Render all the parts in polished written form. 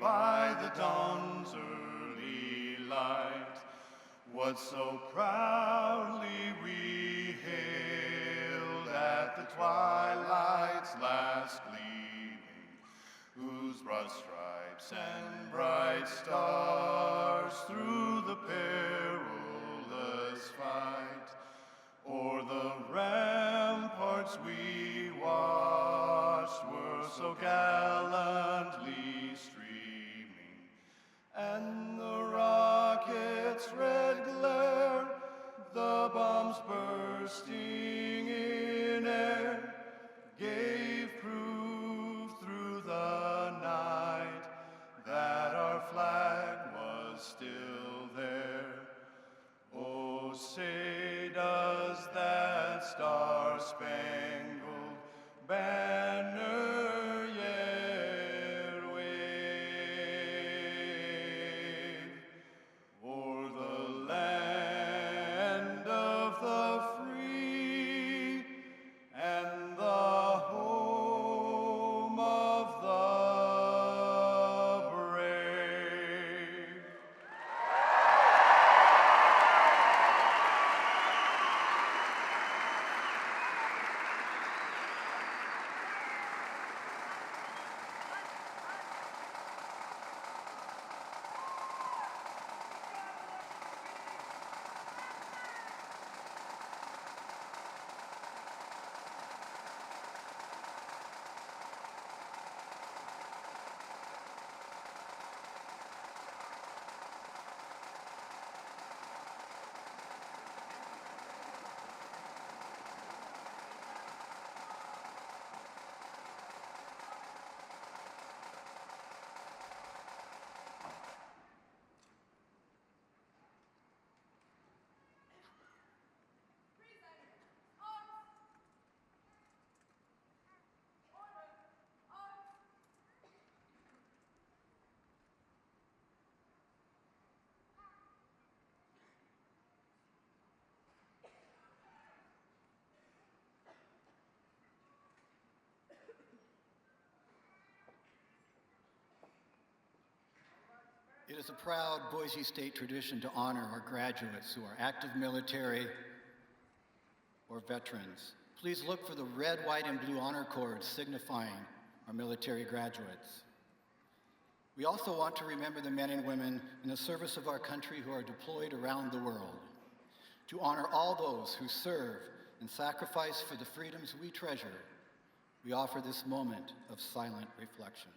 by the dawn's early light, what so proudly we hailed at the twilight's last gleaming, whose broad stripes and bright stars through the perilous fight, o'er the ramparts we watched were so gallantly streaming, and the rocket's red glare, the bombs bursting in air, gave proof through the night that our flag was still there. Oh, say does that star-spangled banner yet wave o'er the land of the free and the home of the brave? It is a proud Boise State tradition to honor our graduates who are active military or veterans. Please look for the red, white, and blue honor cords signifying our military graduates. We also want to remember the men and women in the service of our country who are deployed around the world. To honor all those who serve and sacrifice for the freedoms we treasure, we offer this moment of silent reflection.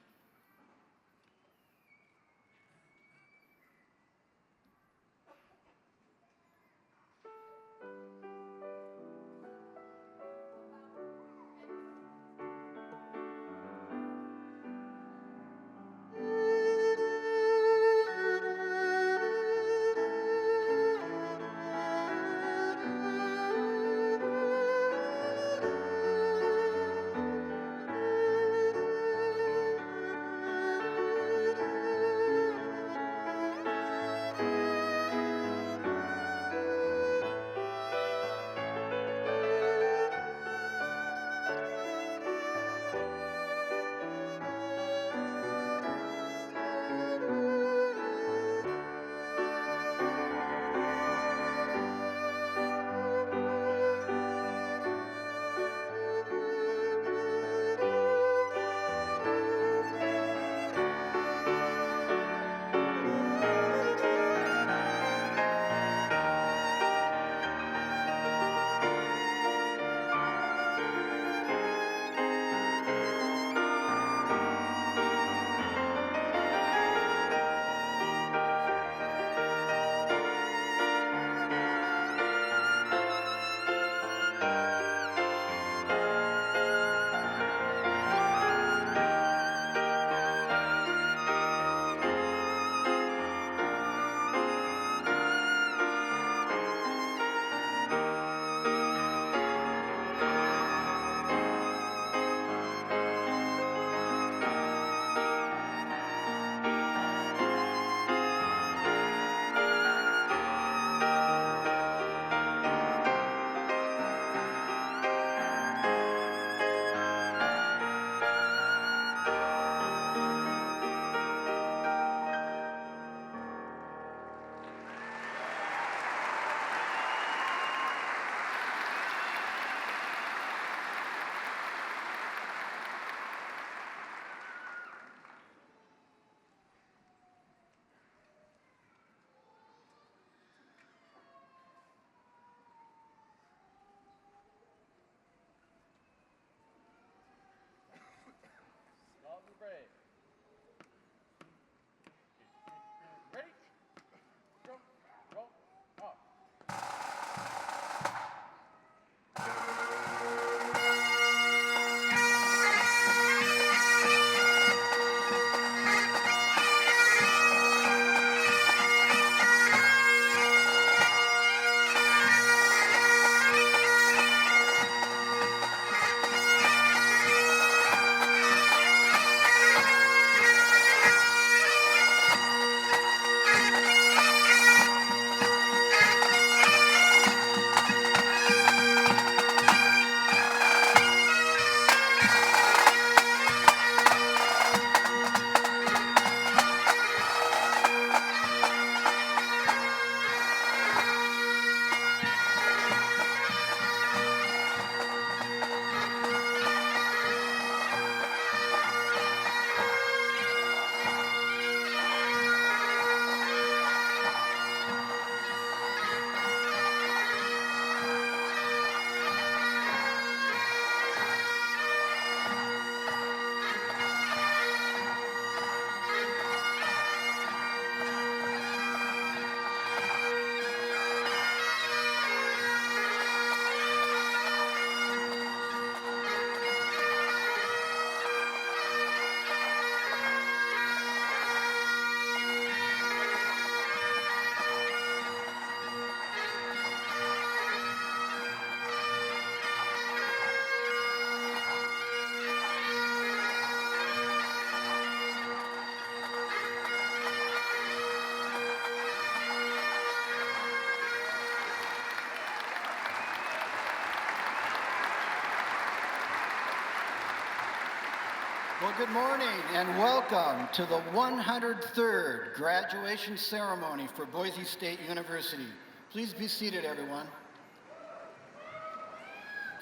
Good morning and welcome to the 103rd graduation ceremony for Boise State University. Please be seated, everyone.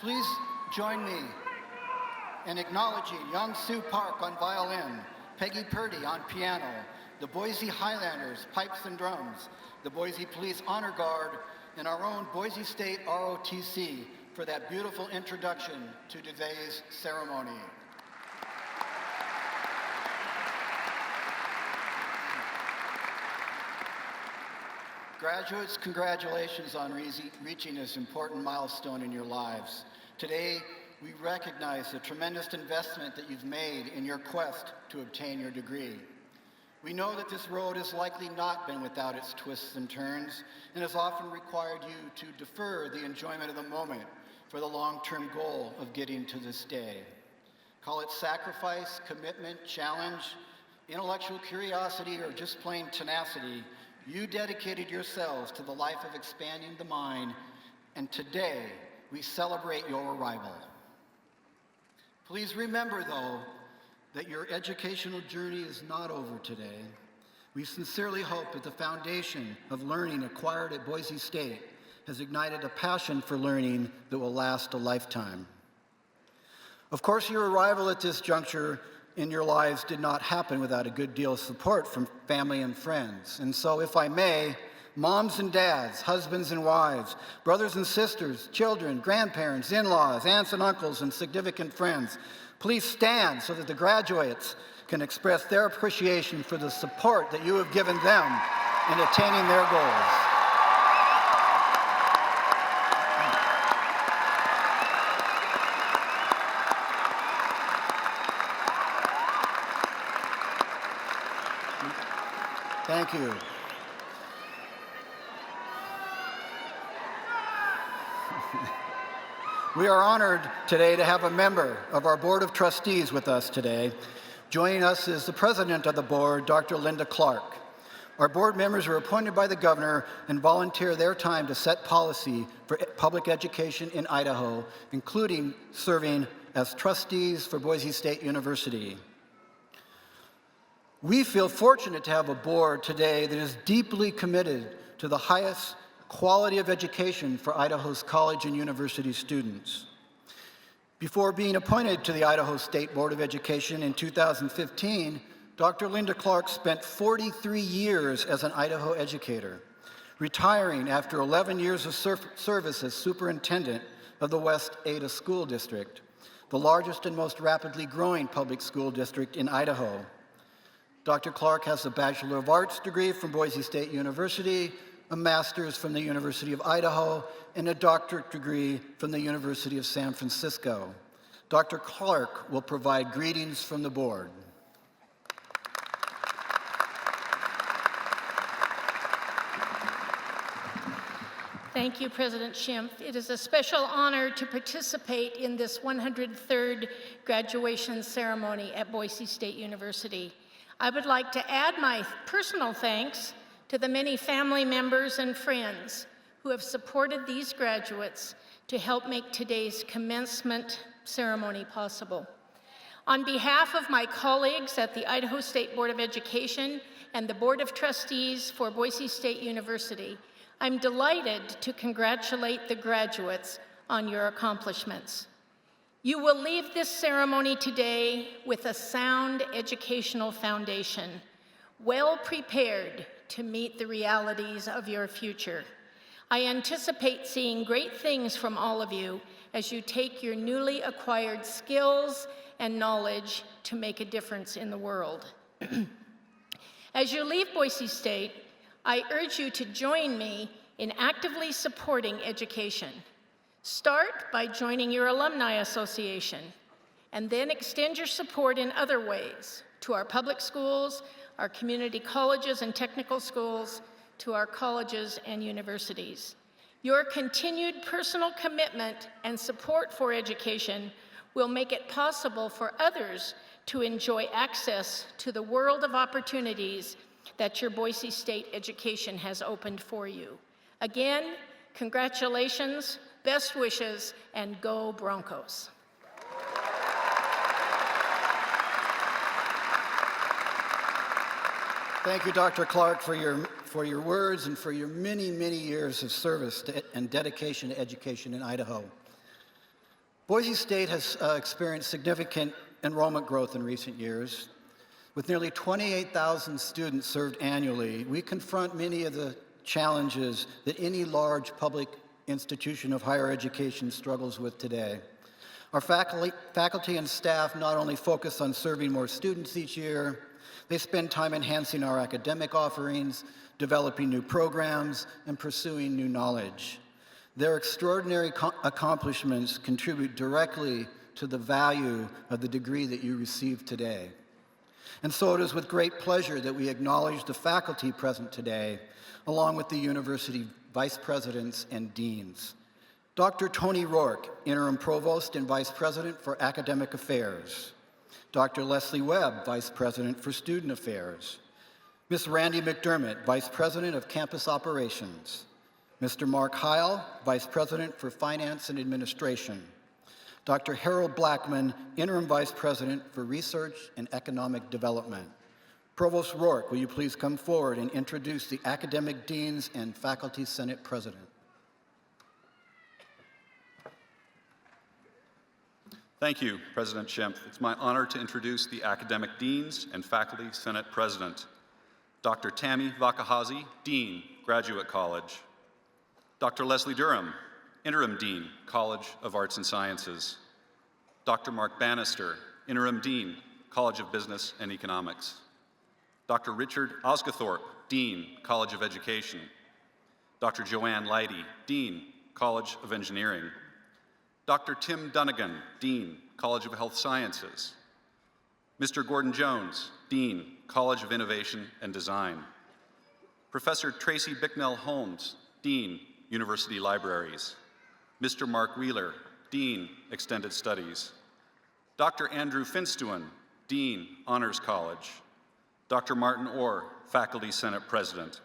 Please join me in acknowledging Young Sue Park on violin, Peggy Purdy on piano, the Boise Highlanders, pipes and drums, the Boise Police Honor Guard, and our own Boise State ROTC for that beautiful introduction to today's ceremony. Graduates, congratulations on reaching this important milestone in your lives. Today, we recognize the tremendous investment that you've made in your quest to obtain your degree. We know that this road has likely not been without its twists and turns, and has often required you to defer the enjoyment of the moment for the long-term goal of getting to this day. Call it sacrifice, commitment, challenge, intellectual curiosity, or just plain tenacity. You dedicated yourselves to the life of expanding the mind, and today we celebrate your arrival. Please remember, though, that your educational journey is not over today. We sincerely hope that the foundation of learning acquired at Boise State has ignited a passion for learning that will last a lifetime. Of course, your arrival at this juncture in your lives did not happen without a good deal of support from family and friends. And so, if I may, moms and dads, husbands and wives, brothers and sisters, children, grandparents, in-laws, aunts and uncles, and significant friends, please stand so that the graduates can express their appreciation for the support that you have given them in attaining their goals. Thank you. We are honored today to have a member of our Board of Trustees with us today. Joining us is the President of the Board, Dr. Linda Clark. Our board members are appointed by the governor and volunteer their time to set policy for public education in Idaho, including serving as trustees for Boise State University. We feel fortunate to have a board today that is deeply committed to the highest quality of education for Idaho's college and university students. Before being appointed to the Idaho State Board of Education in 2015, Dr. Linda Clark spent 43 years as an Idaho educator, retiring after 11 years of service as superintendent of the West Ada School District, the largest and most rapidly growing public school district in Idaho. Dr. Clark has a Bachelor of Arts degree from Boise State University, a master's from the University of Idaho, and a doctorate degree from the University of San Francisco. Dr. Clark will provide greetings from the board. Thank you, President Schimpf. It is a special honor to participate in this 103rd graduation ceremony at Boise State University. I would like to add my personal thanks to the many family members and friends who have supported these graduates to help make today's commencement ceremony possible. On behalf of my colleagues at the Idaho State Board of Education and the Board of Trustees for Boise State University, I'm delighted to congratulate the graduates on your accomplishments. You will leave this ceremony today with a sound educational foundation, well prepared to meet the realities of your future. I anticipate seeing great things from all of you as you take your newly acquired skills and knowledge to make a difference in the world. As you leave Boise State, I urge you to join me in actively supporting education. Start by joining your Alumni Association, and then extend your support in other ways to our public schools, our community colleges and technical schools, to our colleges and universities. Your continued personal commitment and support for education will make it possible for others to enjoy access to the world of opportunities that your Boise State education has opened for you. Again, congratulations, best wishes, and go Broncos. Thank you, Dr. Clark, for your words and for your many, many years of service and dedication to education in Idaho. Boise State has experienced significant enrollment growth in recent years. With nearly 28,000 students served annually, we confront many of the challenges that any large public institution of higher education struggles with today. Our faculty and staff not only focus on serving more students each year, they spend time enhancing our academic offerings, developing new programs, and pursuing new knowledge. Their extraordinary accomplishments contribute directly to the value of the degree that you receive today. And so it is with great pleasure that we acknowledge the faculty present today, along with the university vice presidents and deans. Dr. Tony Rourke, Interim Provost and Vice President for Academic Affairs. Dr. Leslie Webb, Vice President for Student Affairs. Ms. Randy McDermott, Vice President of Campus Operations. Mr. Mark Heil, Vice President for Finance and Administration. Dr. Harold Blackman, Interim Vice President for Research and Economic Development. Provost Rourke, will you please come forward and introduce the academic deans and faculty senate president? Thank you, President Schimpf. It's my honor to introduce the academic deans and faculty senate president. Dr. Tammy Vakahazi, Dean, Graduate College. Dr. Leslie Durham, Interim Dean, College of Arts and Sciences. Dr. Mark Bannister, Interim Dean, College of Business and Economics. Dr. Richard Osgathorpe, Dean, College of Education. Dr. Joanne Leidy, Dean, College of Engineering. Dr. Tim Dunnigan, Dean, College of Health Sciences. Mr. Gordon Jones, Dean, College of Innovation and Design. Professor Tracy Bicknell Holmes, Dean, University Libraries. Mr. Mark Wheeler, Dean, Extended Studies. Dr. Andrew Finstuen, Dean, Honors College. Dr. Martin Orr, Faculty Senate President.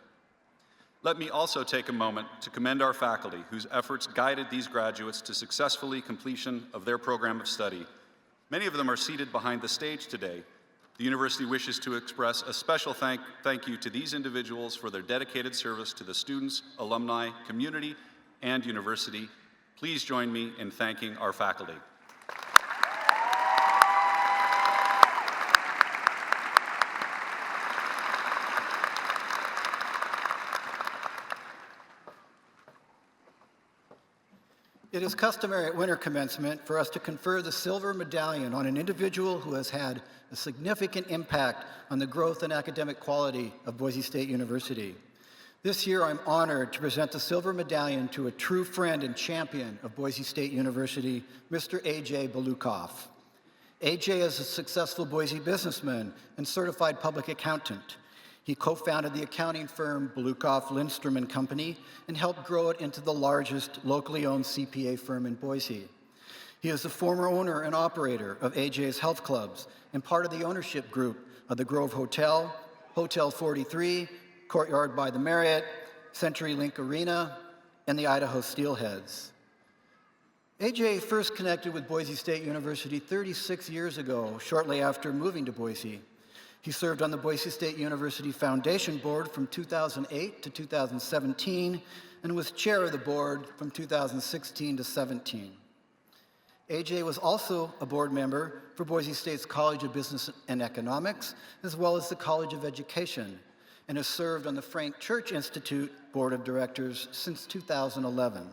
Let me also take a moment to commend our faculty whose efforts guided these graduates to successfully completion of their program of study. Many of them are seated behind the stage today. The university wishes to express a special thank you to these individuals for their dedicated service to the students, alumni, community, and university. Please join me in thanking our faculty. It is customary at winter commencement for us to confer the Silver Medallion on an individual who has had a significant impact on the growth and academic quality of Boise State University. This year, I'm honored to present the Silver Medallion to a true friend and champion of Boise State University, Mr. A.J. Balukoff. A.J. is a successful Boise businessman and certified public accountant. He co-founded the accounting firm Balukoff, Lindstrom & Company and helped grow it into the largest locally owned CPA firm in Boise. He is the former owner and operator of AJ's Health Clubs and part of the ownership group of the Grove Hotel, Hotel 43, Courtyard by the Marriott, CenturyLink Arena, and the Idaho Steelheads. AJ first connected with Boise State University 36 years ago, shortly after moving to Boise. He served on the Boise State University Foundation Board from 2008 to 2017 and was chair of the board from 2016 to 17. AJ was also a board member for Boise State's College of Business and Economics, as well as the College of Education, and has served on the Frank Church Institute Board of Directors since 2011.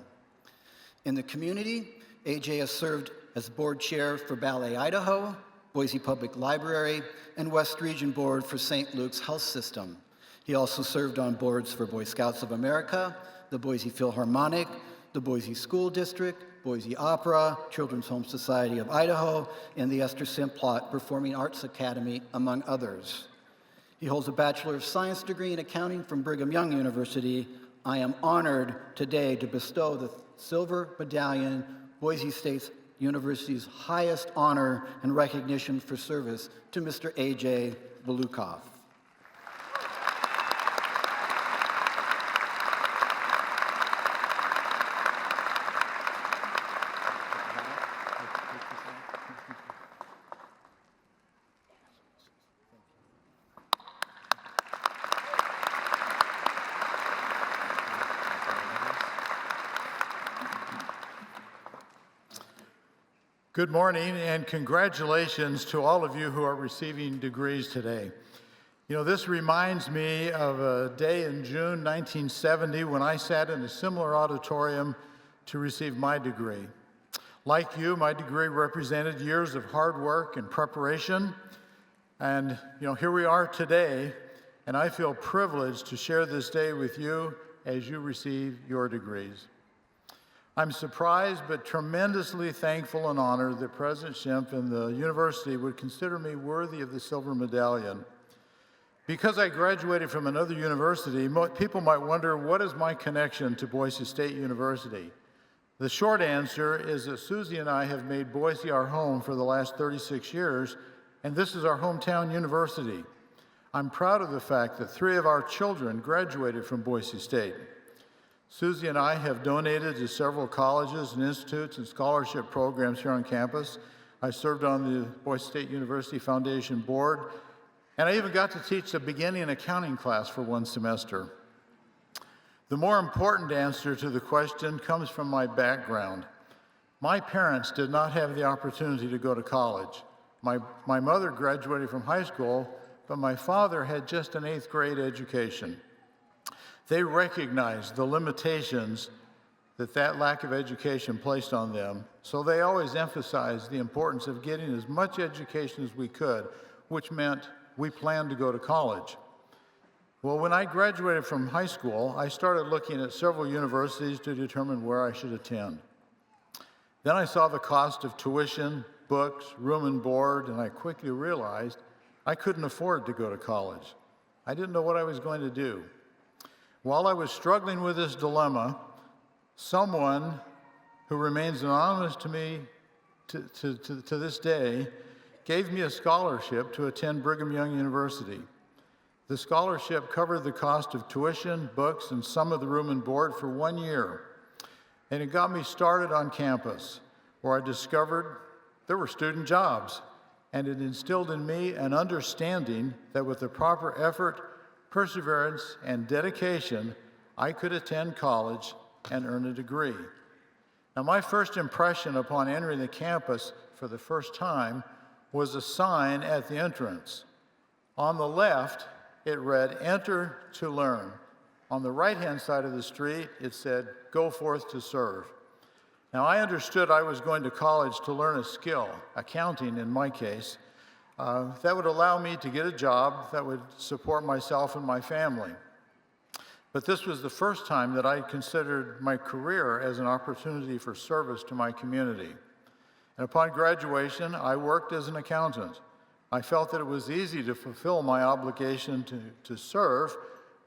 In the community, AJ has served as board chair for Ballet Idaho, Boise Public Library, and West Region Board for St. Luke's Health System. He also served on boards for Boy Scouts of America, the Boise Philharmonic, the Boise School District, Boise Opera, Children's Home Society of Idaho, and the Esther Simplot Performing Arts Academy, among others. He holds a Bachelor of Science degree in accounting from Brigham Young University. I am honored today to bestow the Silver Medallion, Boise State University's highest honor and recognition for service, to Mr. A.J. Balukoff. Good morning and congratulations to all of you who are receiving degrees today. You know, this reminds me of a day in June 1970 when I sat in a similar auditorium to receive my degree. Like you, my degree represented years of hard work and preparation. And, here we are today, and I feel privileged to share this day with you as you receive your degrees. I'm surprised but tremendously thankful and honored that President Schimpf and the university would consider me worthy of the Silver Medallion. Because I graduated from another university, people might wonder, what is my connection to Boise State University? The short answer is that Susie and I have made Boise our home for the last 36 years, and this is our hometown university. I'm proud of the fact that 3 of our children graduated from Boise State. Susie and I have donated to several colleges and institutes and scholarship programs here on campus. I served on the Boise State University Foundation Board, and I even got to teach the beginning accounting class for 1 semester. The more important answer to the question comes from my background. My parents did not have the opportunity to go to college. My mother graduated from high school, but my father had just an 8th grade education. They recognized the limitations that lack of education placed on them, so they always emphasized the importance of getting as much education as we could, which meant we planned to go to college. Well, when I graduated from high school, I started looking at several universities to determine where I should attend. Then I saw the cost of tuition, books, room and board, and I quickly realized I couldn't afford to go to college. I didn't know what I was going to do. While I was struggling with this dilemma, someone who remains anonymous to me to this day gave me a scholarship to attend Brigham Young University. The scholarship covered the cost of tuition, books, and some of the room and board for 1 year. And it got me started on campus, where I discovered there were student jobs. And it instilled in me an understanding that with the proper effort, perseverance, and dedication, I could attend college and earn a degree. Now, my first impression upon entering the campus for the first time was a sign at the entrance. On the left, it read, "Enter to learn." On the right-hand side of the street, it said, "Go forth to serve." Now, I understood I was going to college to learn a skill, accounting in my case, that would allow me to get a job that would support myself and my family. But this was the first time that I considered my career as an opportunity for service to my community. And upon graduation, I worked as an accountant. I felt that it was easy to fulfill my obligation to serve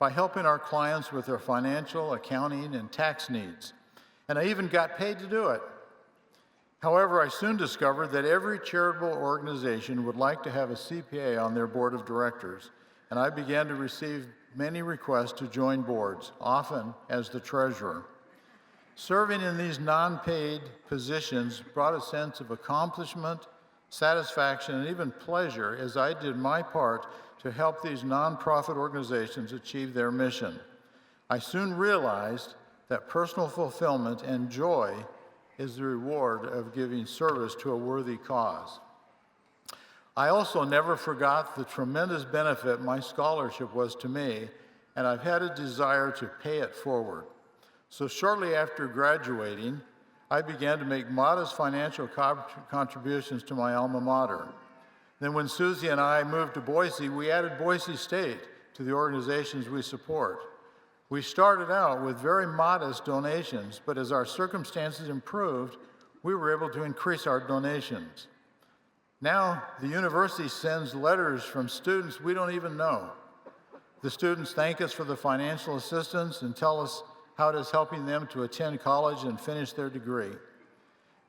by helping our clients with their financial, accounting, and tax needs. And I even got paid to do it. However, I soon discovered that every charitable organization would like to have a CPA on their board of directors, and I began to receive many requests to join boards, often as the treasurer. Serving in these non-paid positions brought a sense of accomplishment, satisfaction, and even pleasure as I did my part to help these nonprofit organizations achieve their mission. I soon realized that personal fulfillment and joy is the reward of giving service to a worthy cause. I also never forgot the tremendous benefit my scholarship was to me, and I've had a desire to pay it forward. So shortly after graduating, I began to make modest financial contributions to my alma mater. Then when Susie and I moved to Boise, we added Boise State to the organizations we support. We started out with very modest donations, but as our circumstances improved, we were able to increase our donations. Now, the university sends letters from students we don't even know. The students thank us for the financial assistance and tell us how it is helping them to attend college and finish their degree.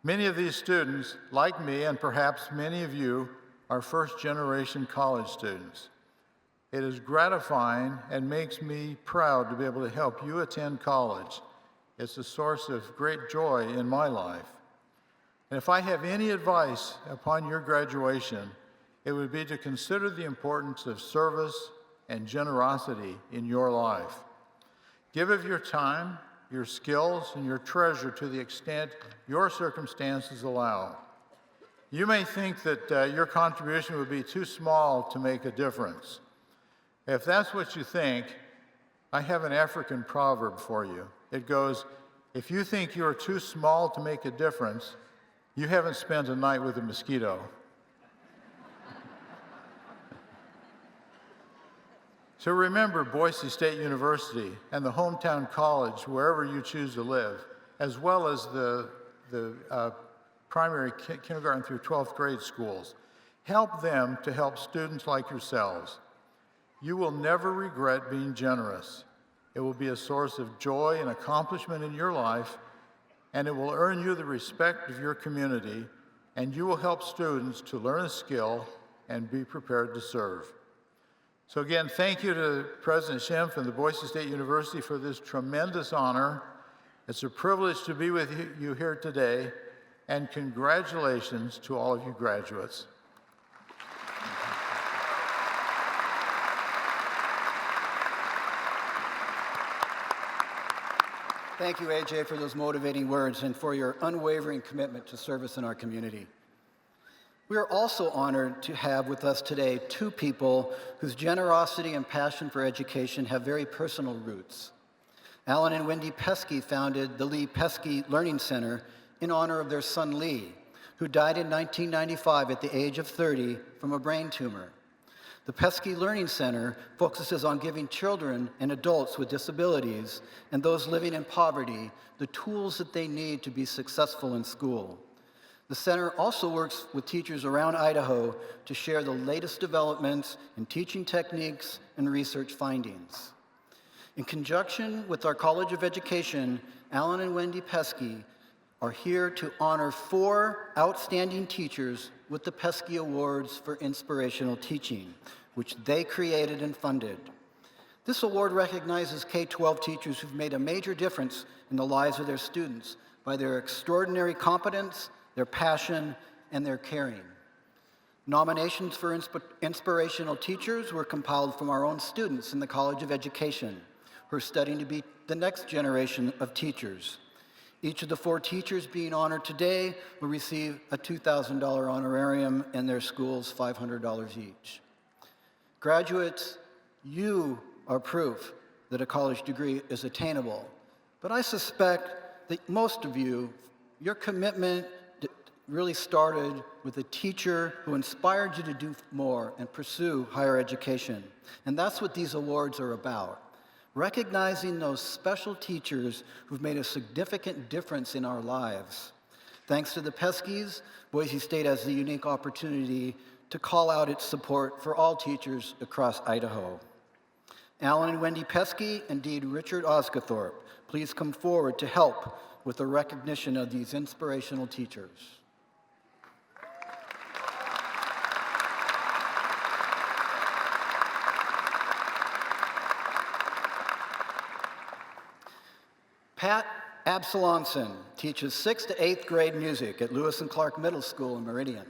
Many of these students, like me and perhaps many of you, are first-generation college students. It is gratifying and makes me proud to be able to help you attend college. It's a source of great joy in my life. And if I have any advice upon your graduation, it would be to consider the importance of service and generosity in your life. Give of your time, your skills, and your treasure to the extent your circumstances allow. You may think that your contribution would be too small to make a difference. If that's what you think, I have an African proverb for you. It goes, if you think you're too small to make a difference, you haven't spent a night with a mosquito. So remember Boise State University and the hometown college, wherever you choose to live, as well as the primary kindergarten through 12th grade schools. Help them to help students like yourselves. You will never regret being generous. It will be a source of joy and accomplishment in your life, and it will earn you the respect of your community, and you will help students to learn a skill and be prepared to serve. So again, thank you to President Schimpf and the Boise State University for this tremendous honor. It's a privilege to be with you here today, and congratulations to all of you graduates. Thank you, AJ, for those motivating words and for your unwavering commitment to service in our community. We are also honored to have with us today two people whose generosity and passion for education have very personal roots. Alan and Wendy Peski founded the Lee Peski Learning Center in honor of their son Lee, who died in 1995 at the age of 30 from a brain tumor. The Peski Learning Center focuses on giving children and adults with disabilities and those living in poverty the tools that they need to be successful in school. The center also works with teachers around Idaho to share the latest developments in teaching techniques and research findings. In conjunction with our College of Education, Alan and Wendy Peski are here to honor 4 outstanding teachers with the Peski Awards for Inspirational Teaching, which they created and funded. This award recognizes K-12 teachers who've made a major difference in the lives of their students by their extraordinary competence, their passion, and their caring. Nominations for inspirational teachers were compiled from our own students in the College of Education, who are studying to be the next generation of teachers. Each of the 4 teachers being honored today will receive a $2,000 honorarium and their schools $500 each. Graduates, you are proof that a college degree is attainable, but I suspect that most of you, your commitment really started with a teacher who inspired you to do more and pursue higher education. And that's what these awards are about. Recognizing those special teachers who've made a significant difference in our lives. Thanks to the Peskis, Boise State has the unique opportunity to call out its support for all teachers across Idaho. Alan and Wendy Peski and Dean Richard Osgathorpe, please come forward to help with the recognition of these inspirational teachers. Pat Abyssal Onsen teaches 6th to 8th grade music at Lewis and Clark Middle School in Meridian.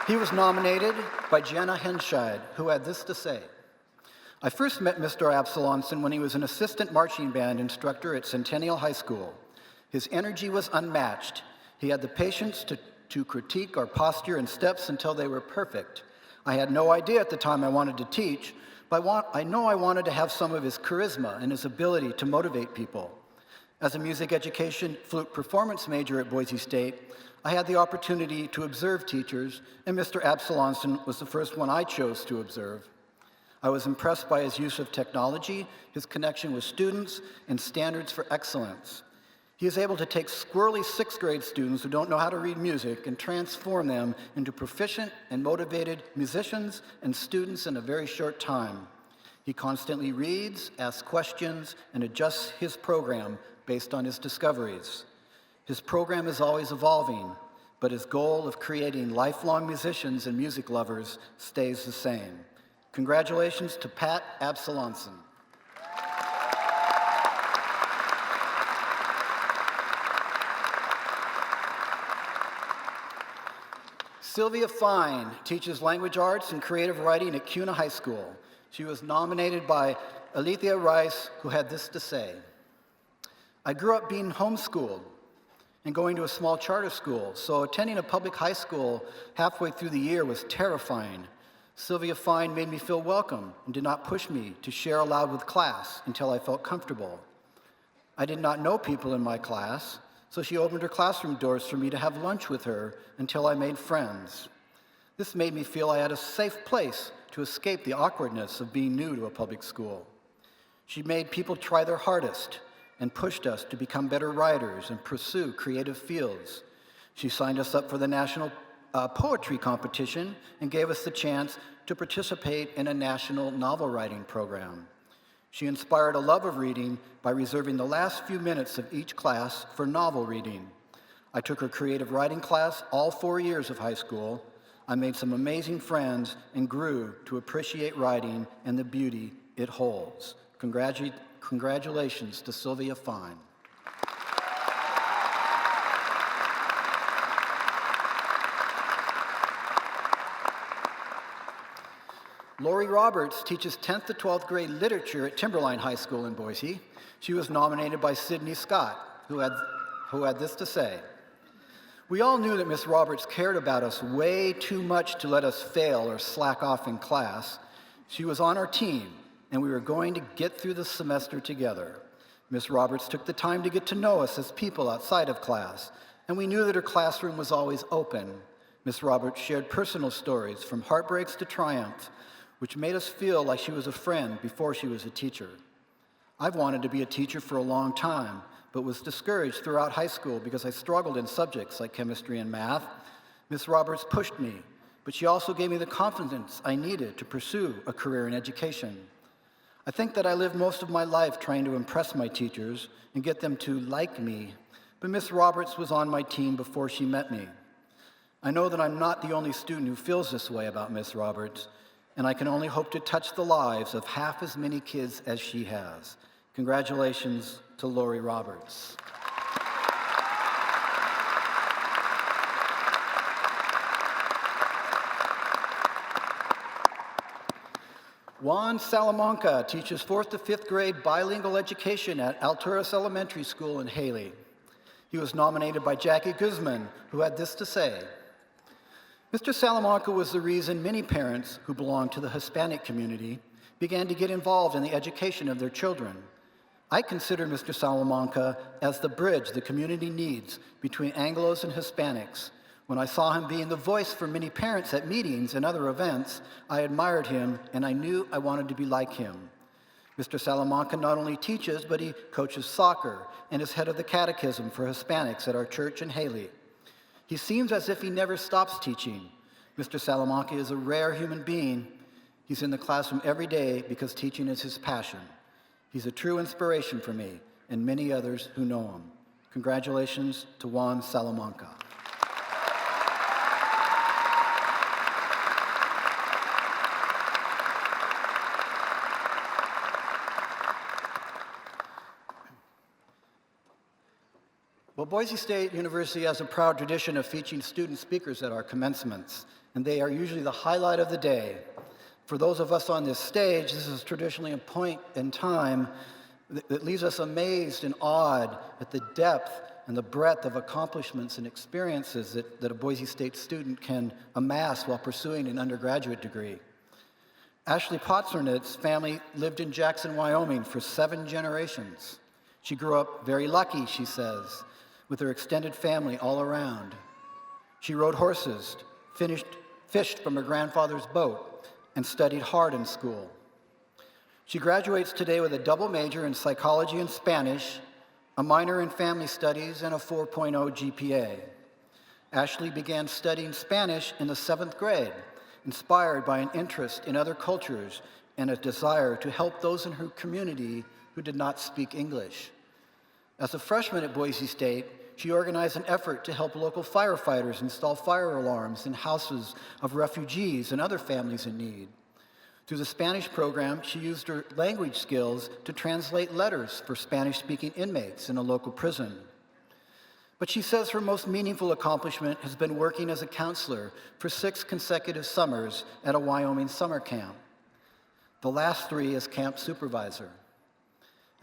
He was nominated by Jenna Henscheid, who had this to say: I first met Mr. Abyssal Onsen when he was an assistant marching band instructor at Centennial High School. His energy was unmatched. He had the patience to critique our posture and steps until they were perfect. I had no idea at the time I wanted to teach, but I know I wanted to have some of his charisma and his ability to motivate people. As a music education flute performance major at Boise State, I had the opportunity to observe teachers, and Mr. Abyssal Onsen was the first one I chose to observe. I was impressed by his use of technology, his connection with students, and standards for excellence. He is able to take squirrely 6th grade students who don't know how to read music and transform them into proficient and motivated musicians and students in a very short time. He constantly reads, asks questions, and adjusts his program based on his discoveries. His program is always evolving, but his goal of creating lifelong musicians and music lovers stays the same. Congratulations to Pat Abyssal Onsen. Silvia Fine teaches language arts and creative writing at Kuna High School. She was nominated by Alethea Rice, who had this to say: I grew up being homeschooled and going to a small charter school, so attending a public high school halfway through the year was terrifying. Silvia Fine made me feel welcome and did not push me to share aloud with class until I felt comfortable. I did not know people in my class, so she opened her classroom doors for me to have lunch with her until I made friends. This made me feel I had a safe place to escape the awkwardness of being new to a public school. She made people try their hardest and pushed us to become better writers and pursue creative fields. She signed us up for the national poetry competition and gave us the chance to participate in a national novel writing program. She inspired a love of reading by reserving the last few minutes of each class for novel reading. I took her creative writing class all 4 years of high school. I made some amazing friends and grew to appreciate writing and the beauty it holds. Congratulations to Silvia Fine. Laurie Roberts teaches 10th to 12th grade literature at Timberline High School in Boise. She was nominated by Sidney Scott, who had this to say: "We all knew that Miss Roberts cared about us way too much to let us fail or slack off in class. She was on our team, and we were going to get through the semester together. Miss Roberts took the time to get to know us as people outside of class, and we knew that her classroom was always open. Miss Roberts shared personal stories from heartbreaks to triumph, which made us feel like she was a friend before she was a teacher. I've wanted to be a teacher for a long time, but was discouraged throughout high school because I struggled in subjects like chemistry and math. Miss Roberts pushed me, but she also gave me the confidence I needed to pursue a career in education. I think that I lived most of my life trying to impress my teachers and get them to like me, but Miss Roberts was on my team before she met me. I know that I'm not the only student who feels this way about Miss Roberts, and I can only hope to touch the lives of half as many kids as she has. Congratulations to Laurie Roberts." Juan Salamanca teaches 4th to 5th grade bilingual education at Alturas Elementary School in Haley. He was nominated by Jackie Guzman, who had this to say: "Mr. Salamanca was the reason many parents who belong to the Hispanic community began to get involved in the education of their children. I consider Mr. Salamanca as the bridge the community needs between Anglos and Hispanics. When I saw him being the voice for many parents at meetings and other events, I admired him and I knew I wanted to be like him. Mr. Salamanca not only teaches, but he coaches soccer and is head of the catechism for Hispanics at our church in Haley. He seems as if he never stops teaching. Mr. Salamanca is a rare human being. He's in the classroom every day because teaching is his passion. He's a true inspiration for me and many others who know him. Congratulations to Juan Salamanca." Well, Boise State University has a proud tradition of featuring student speakers at our commencements, and they are usually the highlight of the day. For those of us on this stage, this is traditionally a point in time that leaves us amazed and awed at the depth and the breadth of accomplishments and experiences that a Boise State student can amass while pursuing an undergraduate degree. Ashley Potzernit's family lived in Jackson, Wyoming for 7 generations. She grew up very lucky, she says, with her extended family all around. She rode horses, fished from her grandfather's boat, and studied hard in school. She graduates today with a double major in psychology and Spanish, a minor in family studies, and a 4.0 GPA. Ashley began studying Spanish in the 7th grade, inspired by an interest in other cultures and a desire to help those in her community who did not speak English. As a freshman at Boise State, she organized an effort to help local firefighters install fire alarms in houses of refugees and other families in need. Through the Spanish program, she used her language skills to translate letters for Spanish-speaking inmates in a local prison. But she says her most meaningful accomplishment has been working as a counselor for 6 consecutive summers at a Wyoming summer camp, the last 3 as camp supervisor.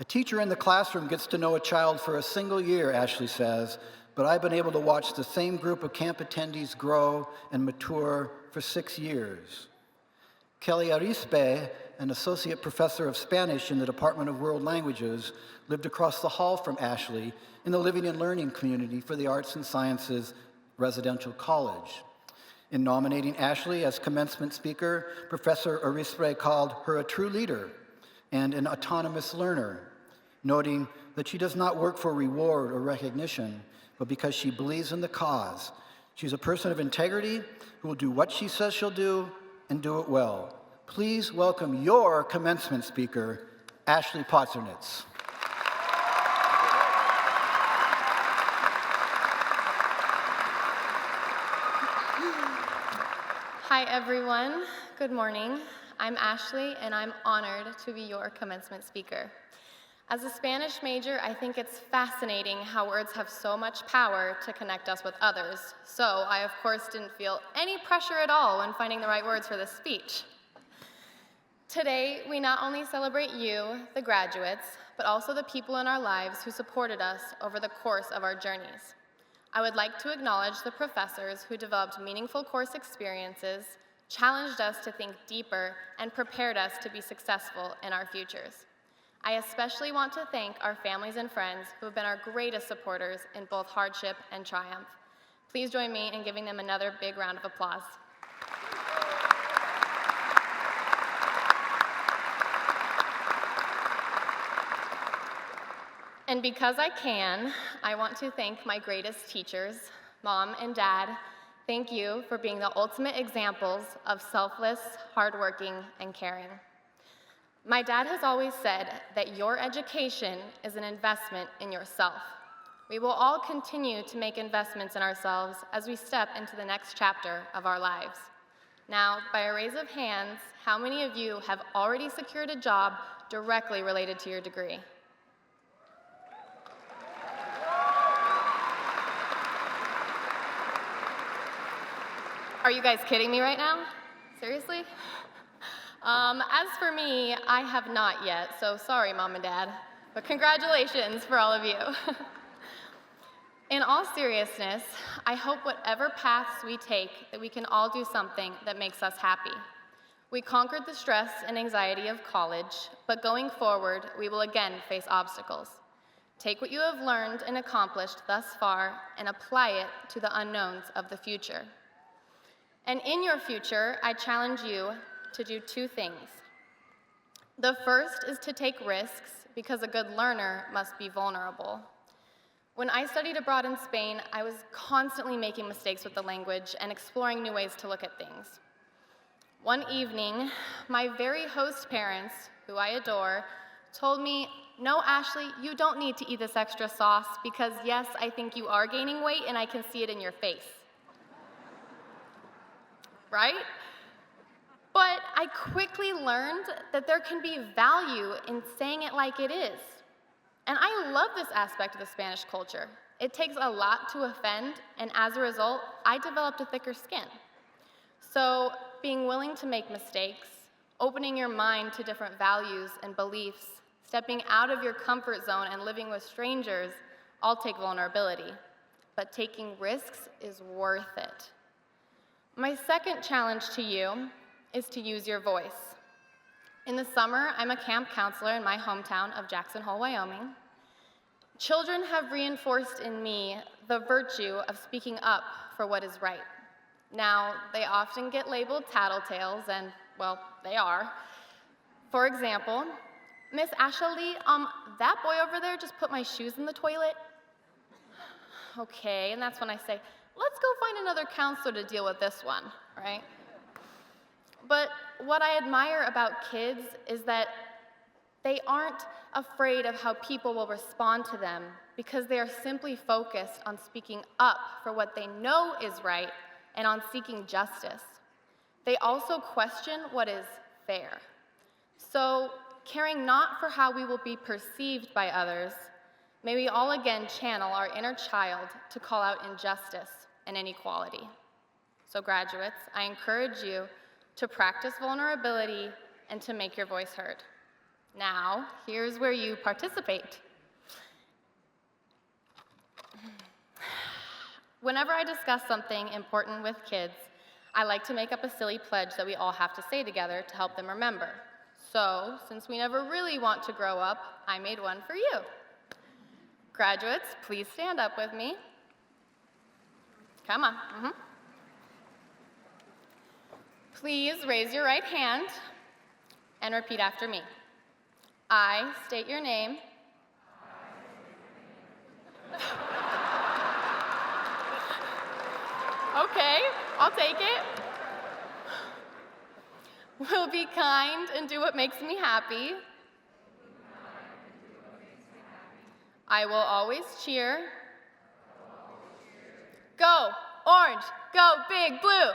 A teacher in the classroom gets to know a child for a single year, Ashley says, but I've been able to watch the same group of camp attendees grow and mature for 6 years. Kelly Arispe, an associate professor of Spanish in the Department of World Languages, lived across the hall from Ashley in the Living and Learning community for the Arts and Sciences Residential College. In nominating Ashley as commencement speaker, Professor Arispe called her a true leader and an autonomous learner, noting that she does not work for reward or recognition, but because she believes in the cause. She's a person of integrity who will do what she says she'll do and do it well. Please welcome your commencement speaker, Ashley Potzernitz. Hi, everyone. Good morning. I'm Ashley, and I'm honored to be your commencement speaker. As a Spanish major, I think it's fascinating how words have so much power to connect us with others. So I, of course, didn't feel any pressure at all when finding the right words for this speech. Today, we not only celebrate you, the graduates, but also the people in our lives who supported us over the course of our journeys. I would like to acknowledge the professors who developed meaningful course experiences, challenged us to think deeper, and prepared us to be successful in our futures. I especially want to thank our families and friends who have been our greatest supporters in both hardship and triumph. Please join me in giving them another big round of applause. And because I can, I want to thank my greatest teachers, Mom and Dad. Thank you for being the ultimate examples of selfless, hardworking, and caring. My dad has always said that your education is an investment in yourself. We will all continue to make investments in ourselves as we step into the next chapter of our lives. Now, by a raise of hands, how many of you have already secured a job directly related to your degree? Are you guys kidding me right now? Seriously? As for me, I have not yet, so sorry, Mom and Dad, but congratulations for all of you. In all seriousness, I hope whatever paths we take, that we can all do something that makes us happy. We conquered the stress and anxiety of college, but going forward, we will again face obstacles. Take what you have learned and accomplished thus far and apply it to the unknowns of the future. And in your future, I challenge you to do 2 things. The first is to take risks, because a good learner must be vulnerable. When I studied abroad in Spain, I was constantly making mistakes with the language and exploring new ways to look at things. One evening, my very host parents, who I adore, told me, "No, Ashley, you don't need to eat this extra sauce because yes, I think you are gaining weight and I can see it in your face." Right? But I quickly learned that there can be value in saying it like it is. And I love this aspect of the Spanish culture. It takes a lot to offend, and as a result, I developed a thicker skin. So being willing to make mistakes, opening your mind to different values and beliefs, stepping out of your comfort zone and living with strangers all take vulnerability. But taking risks is worth it. My second challenge to you is to use your voice. In the summer, I'm a camp counselor in my hometown of Jackson Hole, Wyoming. Children have reinforced in me the virtue of speaking up for what is right. Now, they often get labeled tattletales, and, well, they are. For example, "Miss Ashley, that boy over there just put my shoes in the toilet." Okay, and that's when I say, "Let's go find another counselor to deal with this one," right? But what I admire about kids is that they aren't afraid of how people will respond to them because they are simply focused on speaking up for what they know is right and on seeking justice. They also question what is fair. So, caring not for how we will be perceived by others, may we all again channel our inner child to call out injustice and inequality. So graduates, I encourage you to practice vulnerability and to make your voice heard. Now, here's where you participate. Whenever I discuss something important with kids, I like to make up a silly pledge that we all have to say together to help them remember. So, since we never really want to grow up, I made one for you. Graduates, please stand up with me. Come on. Please raise your right hand and repeat after me. I state your name. Okay, I'll take it. Will be kind and do what makes me happy. I will always cheer. Go, orange, go big blue.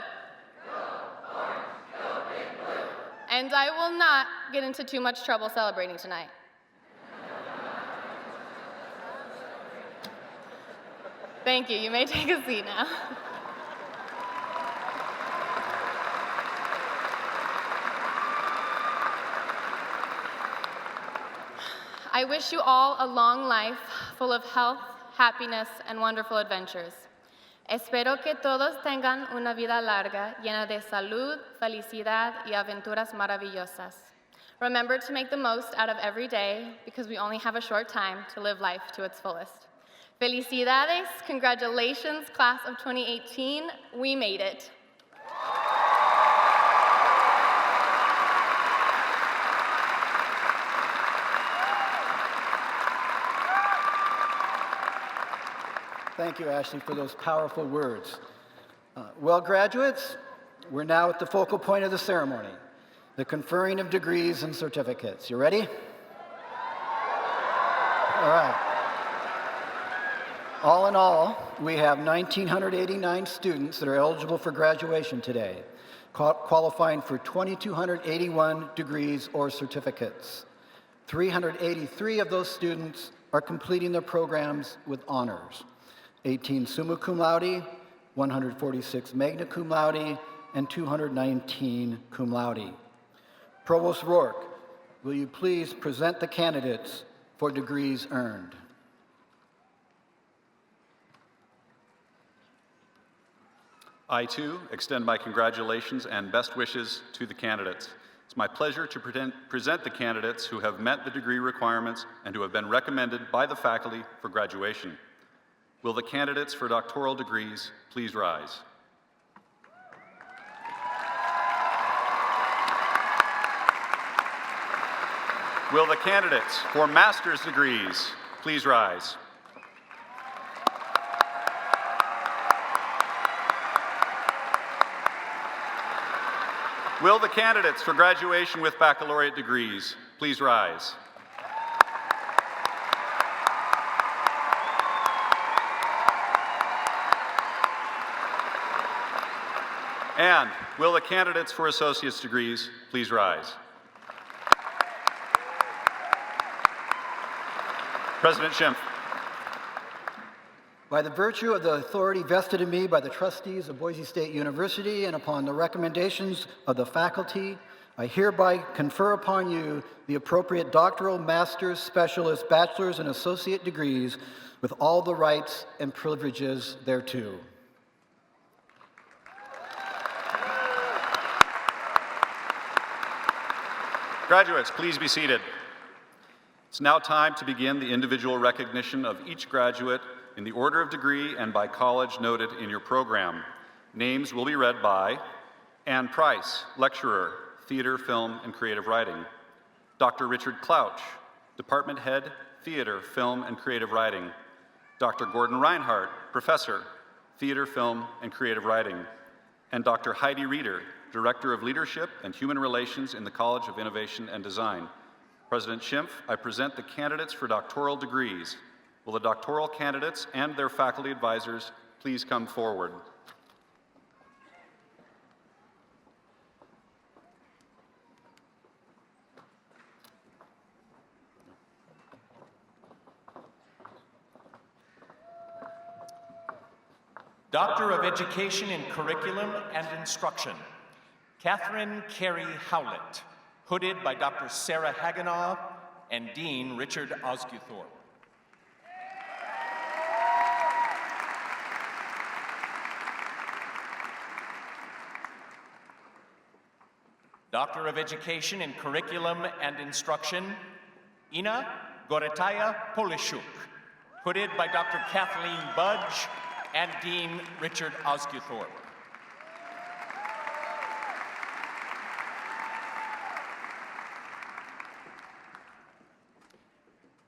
And I will not get into too much trouble celebrating tonight. Thank you. You may take a seat now. I wish you all a long life full of health, happiness, and wonderful adventures. Espero que todos tengan una vida larga, llena de salud, felicidad, y aventuras maravillosas. Remember to make the most out of every day, because we only have a short time to live life to its fullest. Felicidades, congratulations, class of 2018, we made it. Thank you, Ashley, for those powerful words. Well, graduates, we're now at the focal point of the ceremony, the conferring of degrees and certificates. You ready? All right. All in all, we have 1,989 students that are eligible for graduation today, qualifying for 2,281 degrees or certificates. 383 of those students are completing their programs with honors. 18 summa cum laude, 146 magna cum laude, and 219 cum laude. Provost Rourke, will you please present the candidates for degrees earned? I, too, extend my congratulations and best wishes to the candidates. It's my pleasure to present the candidates who have met the degree requirements and who have been recommended by the faculty for graduation. Will the candidates for doctoral degrees please rise? Will the candidates for master's degrees please rise? Will the candidates for graduation with baccalaureate degrees please rise? And will the candidates for associate's degrees please rise? President Schimpf. By the virtue of the authority vested in me by the trustees of Boise State University and upon the recommendations of the faculty, I hereby confer upon you the appropriate doctoral, master's, specialist, bachelor's, and associate degrees with all the rights and privileges thereto. Graduates, please be seated. It's now time to begin the individual recognition of each graduate in the order of degree and by college noted in your program. Names will be read by Ann Price, lecturer, theater, film, and creative writing. Dr. Richard Clouch, department head, theater, film, and creative writing. Dr. Gordon Reinhardt, professor, theater, film, and creative writing. And Dr. Heidi Reeder, Director of Leadership and Human Relations in the College of Innovation and Design. President Schimpf, I present the candidates for doctoral degrees. Will the doctoral candidates and their faculty advisors please come forward? Doctor of Education in Curriculum and Instruction, Catherine Carey Howlett. hooded by Dr. Sarah Haganaw and Dean Richard Osguthorpe. Doctor of Education in Curriculum and Instruction, Ina Goretaya Polishuk, hooded by Dr. Kathleen Budge and Dean Richard Osguthorpe.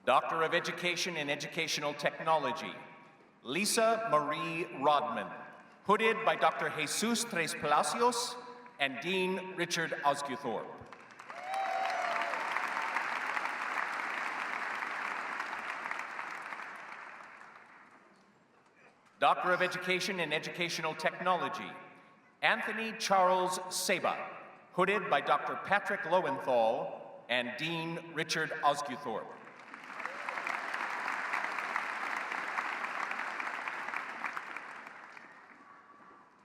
Doctor of Education in Educational Technology, Lisa Marie Rodman, hooded by Dr. Jesus Tres Palacios and Dean Richard Osguthorpe. Doctor of Education in Educational Technology, Anthony Charles Seba, hooded by Dr. Patrick Lowenthal and Dean Richard Osguthorpe.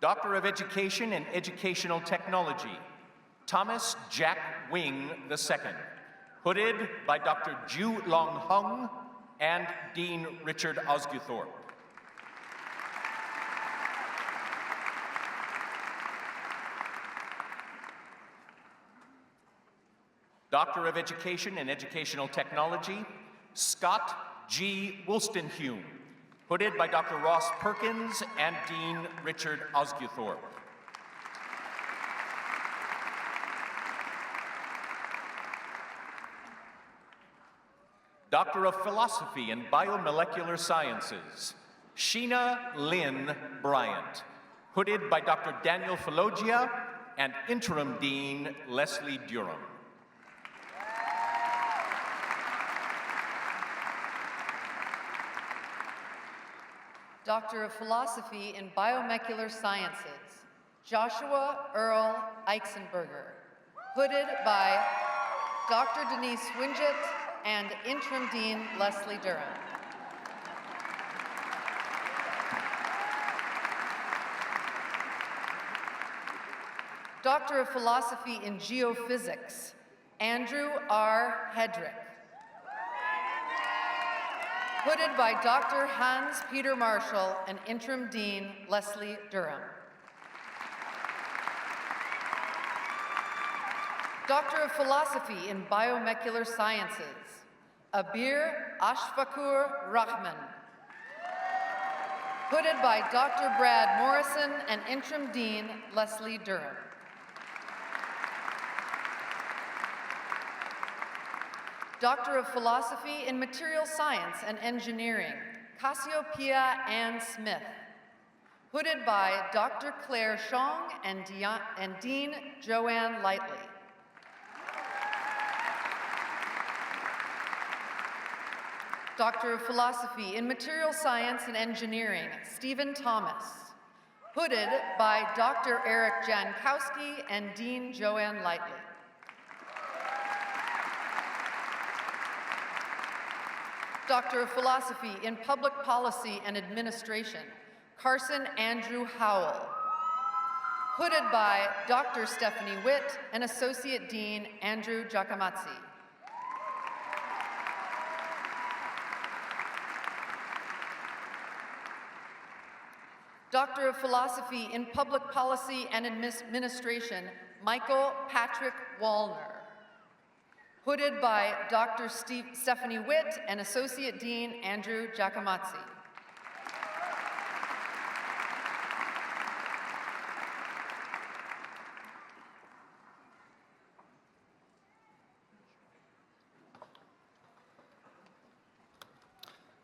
Doctor of Education in Educational Technology, Thomas Jack Wing II, hooded by Dr. Ju Long Hung and Dean Richard Osguthorpe. Doctor of Education in Educational Technology, Scott G. Wolstenhume, hooded by Dr. Ross Perkins and Dean Richard Osguthorpe. Doctor of Philosophy in Biomolecular Sciences, Sheena Lynn Bryant, hooded by Dr. Daniel Philogia and Interim Dean Leslie Durham. Doctor of Philosophy in Biomolecular Sciences, Joshua Earl Eichsenberger, hooded by Dr. Denise Winget and Interim Dean Leslie Durham. Doctor of Philosophy in Geophysics, Andrew R. Hedrick, hooded by Dr. Hans Peter Marshall and Interim Dean Leslie Durham. Doctor of Philosophy in Biomolecular Sciences, Abir Ashfakur Rahman, hooded by Dr. Brad Morrison and Interim Dean Leslie Durham. Doctor of Philosophy in Material Science and Engineering, Cassiopeia Ann Smith, hooded by Dr. Claire Chong and Dean Joanne Lightly. Doctor of Philosophy in Material Science and Engineering, Stephen Thomas, hooded by Dr. Eric Jankowski and Dean Joanne Lightly. Doctor of Philosophy in Public Policy and Administration, Carson Andrew Howell, hooded by Dr. Stephanie Witt and Associate Dean Andrew Giacomazzi. Doctor of Philosophy in Public Policy and Administration, Michael Patrick Wallner, hooded by Dr. Stephanie Witt and Associate Dean Andrew Giacomazzi.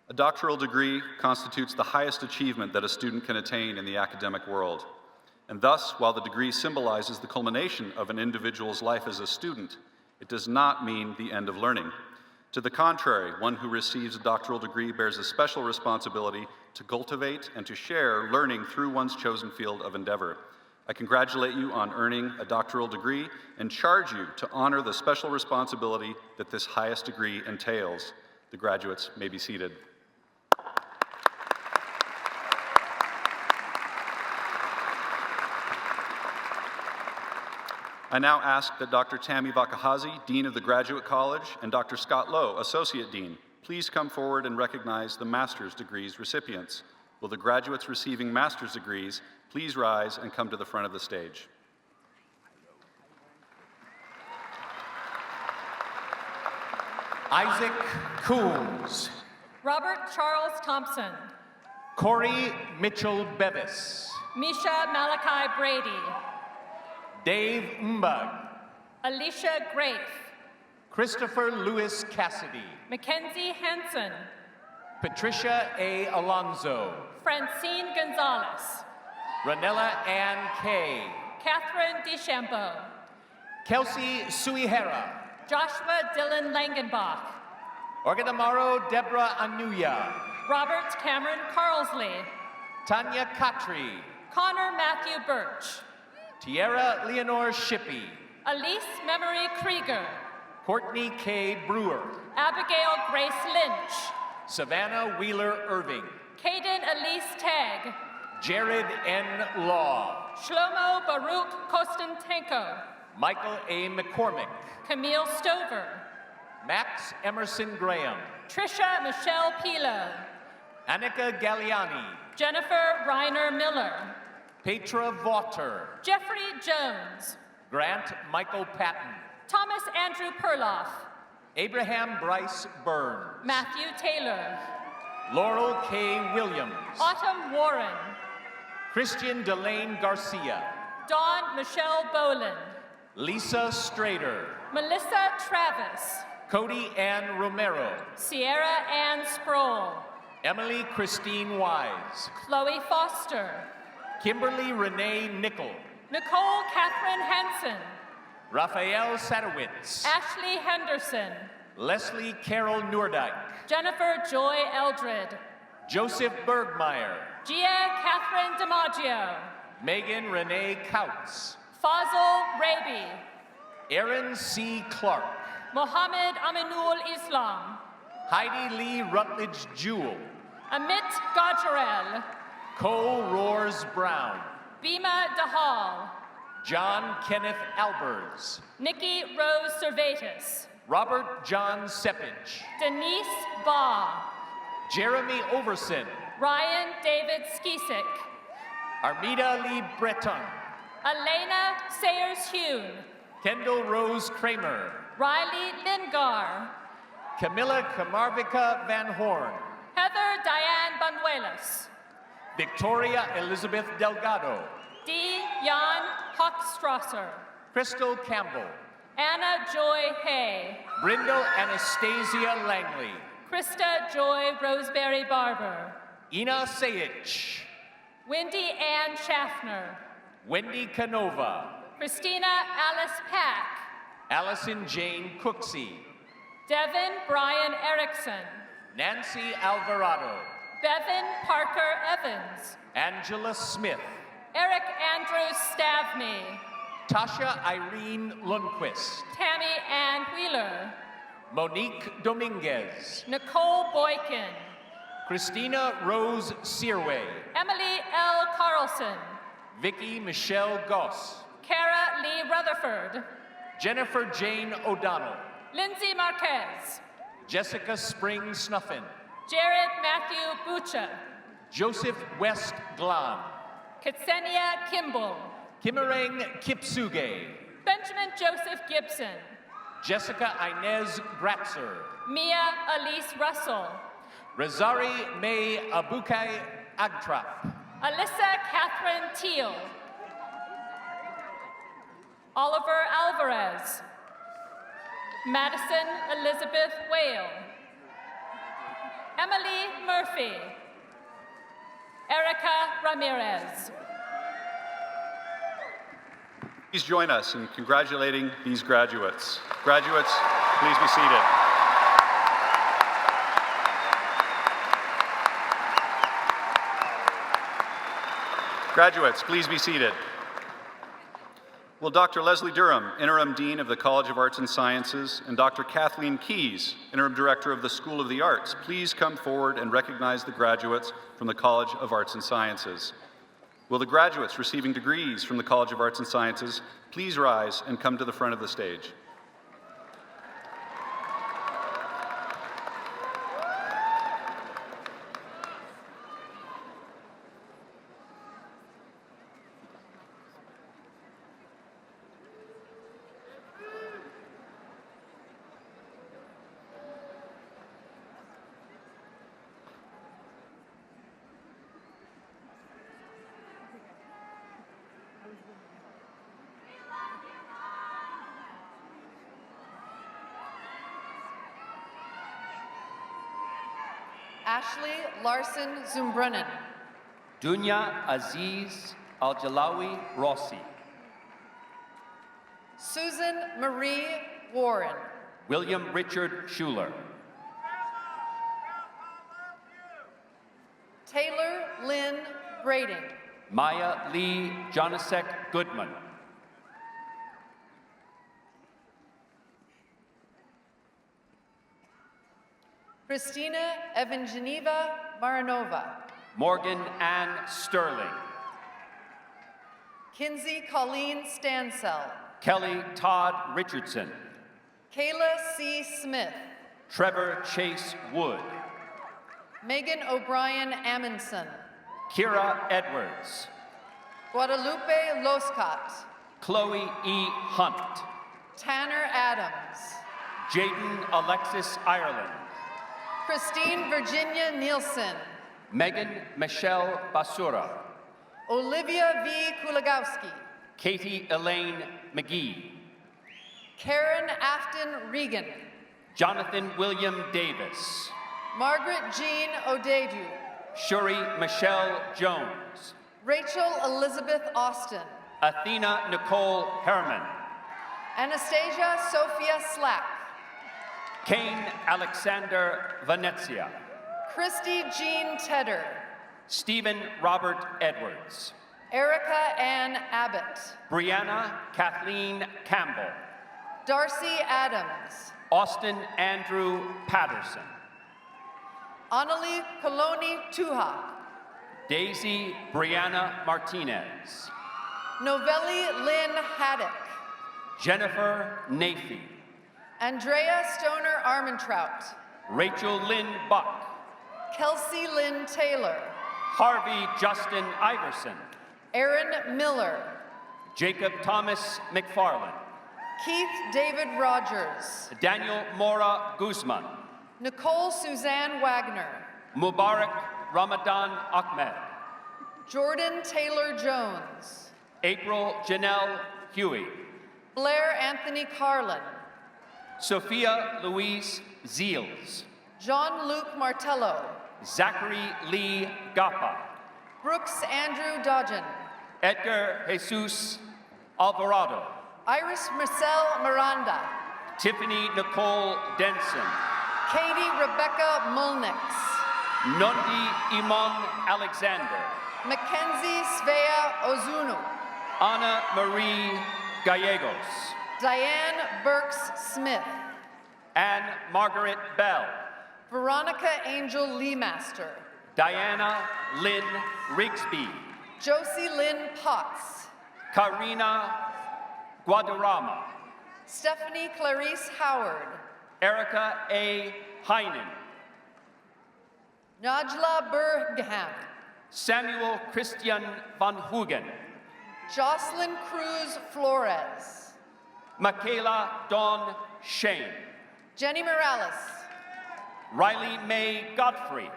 A doctoral degree constitutes the highest achievement that a student can attain in the academic world. And thus, while the degree symbolizes the culmination of an individual's life as a student, it does not mean the end of learning. To the contrary, one who receives a doctoral degree bears a special responsibility to cultivate and to share learning through one's chosen field of endeavor. I congratulate you on earning a doctoral degree and charge you to honor the special responsibility that this highest degree entails. The graduates may be seated. I now ask that Dr. Tammy Vakahazi, Dean of the Graduate College, and Dr. Scott Lowe, Associate Dean, please come forward and recognize the master's degrees recipients. Will the graduates receiving master's degrees please rise and come to the front of the stage? Isaac Coombs. Robert Charles Thompson. Corey Mitchell Bevis. Misha Malachi Brady. Dave Mbug. Alicia Grafe. Christopher Lewis Cassidy. Mackenzie Hansen. Patricia A. Alonzo. Francine Gonzalez. Ranella Ann Kay. Catherine DeChambeau. Kelsey Suihera. Joshua Dylan Langenbach. Orgadamaro Deborah Anuya. Robert Cameron Carlsley. Tanya Katri. Connor Matthew Birch. Tierra Leonore Shippey. Elise Memory Krieger. Courtney K. Brewer. Abigail Grace Lynch. Savannah Wheeler Irving. Caden Elise Tagg. Jared N. Law. Shlomo Baruch Kostantenko. Michael A. McCormick. Camille Stover. Max Emerson Graham. Trisha Michelle Pilo. Annika Galliani. Jennifer Reiner Miller. Petra Vaughter. Jeffrey Jones. Grant Michael Patton. Thomas Andrew Perloff. Abraham Bryce Burns. Matthew Taylor. Laurel K. Williams. Autumn Warren. Christian Delane Garcia. Dawn Michelle Bolin. Lisa Strader. Melissa Travis. Cody Ann Romero. Sierra Ann Sproul. Emily Christine Wise. Chloe Foster. Kimberly Renee Nickel. Nicole Catherine Hansen. Raphael Sadowitz. Ashley Henderson. Leslie Carol Nordike. Jennifer Joy Eldred. Joseph Bergmeyer. Gia Catherine DiMaggio. Megan Renee Kautz. Fazl Rabi. Aaron C. Clark. Mohammed Aminul Islam. Heidi Lee Rutledge Jewell. Amit Gajarel. Cole Roars Brown. Bima Dahal. John Kenneth Albers. Nikki Rose Servatus. Robert John Seppage. Denise Baugh. Jeremy Overson. Ryan David Skisik. Armida Lee Breton. Elena Sayers-Hune. Kendall Rose Kramer. Riley Lingar. Camilla Kamarvika Van Horn. Heather Diane Banuelos. Victoria Elizabeth Delgado. D. Jan Hochstrasser. Crystal Campbell. Anna Joy Hay. Brindle Anastasia Langley. Krista Joy Roseberry Barber. Ina Sayich. Wendy Ann Schaffner. Wendy Canova. Christina Alice Pack. Allison Jane Cooksey. Devin Brian Erickson. Nancy Alvarado. Bevan Parker Evans. Angela Smith. Eric Andrews Stavney. Tasha Irene Lundquist. Tammy Ann Wheeler. Monique Dominguez. Nicole Boykin. Christina Rose Searway. Emily L. Carlson. Vicky Michelle Goss. Kara Lee Rutherford. Jennifer Jane O'Donnell. Lindsay Marquez. Jessica Spring Snuffin. Jared Matthew Bucha. Joseph West Glan. Ksenia Kimball. Kimereng Kipsuge. Benjamin Joseph Gibson. Jessica Inez Gratzer. Mia Elise Russell. Razari May Abukai Agtrap. Alyssa Catherine Teal. Oliver Alvarez. Madison Elizabeth Whale. Emily Murphy. Erica Ramirez. Please join us in congratulating these graduates. Graduates, please be seated. Graduates, please be seated. Will Dr. Leslie Durham, Interim Dean of the College of Arts and Sciences, and Dr. Kathleen Keyes, Interim Director of the School of the Arts, please come forward and recognize the graduates from the College of Arts and Sciences. Will the graduates receiving degrees from the College of Arts and Sciences please rise and come to the front of the stage? Ashley Larson Zumbrunnen. Dunya Aziz Al-Jalawi Rossi. Susan Marie Warren. William Richard Schuler. Taylor Lynn Brading. Maya Lee Jonasek Goodman. Christina Evangeneva Maranova. Morgan Ann Sterling. Kinsey Colleen Stansell. Kelly Todd Richardson. Kayla C. Smith. Trevor Chase Wood. Megan O'Brien Amundson. Kira Edwards. Guadalupe Loscott. Chloe E. Hunt. Tanner Adams. Jaden Alexis Ireland. Christine Virginia Nielsen. Megan Michelle Basura. Olivia V. Kulagowski. Katie Elaine McGee. Karen Afton Regan. Jonathan William Davis. Margaret Jean Odedu. Shuri Michelle Jones. Rachel Elizabeth Austin. Athena Nicole Herman. Anastasia Sophia Slack. Kane Alexander Venezia. Christy Jean Tedder. Stephen Robert Edwards. Erica Ann Abbott. Brianna Kathleen Campbell. Darcy Adams. Austin Andrew Patterson. Annalie Coloni Tuha. Daisy Brianna Martinez. Novelli Lynn Haddock. Jennifer Nafee. Andrea Stoner Armentrout. Rachel Lynn Buck. Kelsey Lynn Taylor. Harvey Justin Iverson. Aaron Miller. Jacob Thomas McFarland. Keith David Rogers. Daniel Mora Guzman. Nicole Suzanne Wagner. Mubarak Ramadan Ahmed. Jordan Taylor Jones. April Janelle Huey. Blair Anthony Carlin. Sophia Louise Ziels. Jean-Luc Martello. Zachary Lee Gappa. Brooks Andrew Dodgen. Edgar Jesus Alvarado. Iris Marcel Miranda. Tiffany Nicole Denson. Katie Rebecca Mulnix. Nondi Iman Alexander. Mackenzie Svea Ozunu. Ana Marie Gallegos. Diane Burks Smith. Anne Margaret Bell. Veronica Angel Leemaster. Diana Lynn Rigsby. Josie Lynn Potts. Karina Guadarrama. Stephanie Clarice Howard. Erica A. Heinen. Najla Burgham. Samuel Christian Van Hugen. Jocelyn Cruz Flores. Michaela Dawn Shane. Jenny Morales. Riley Mae Godfrey.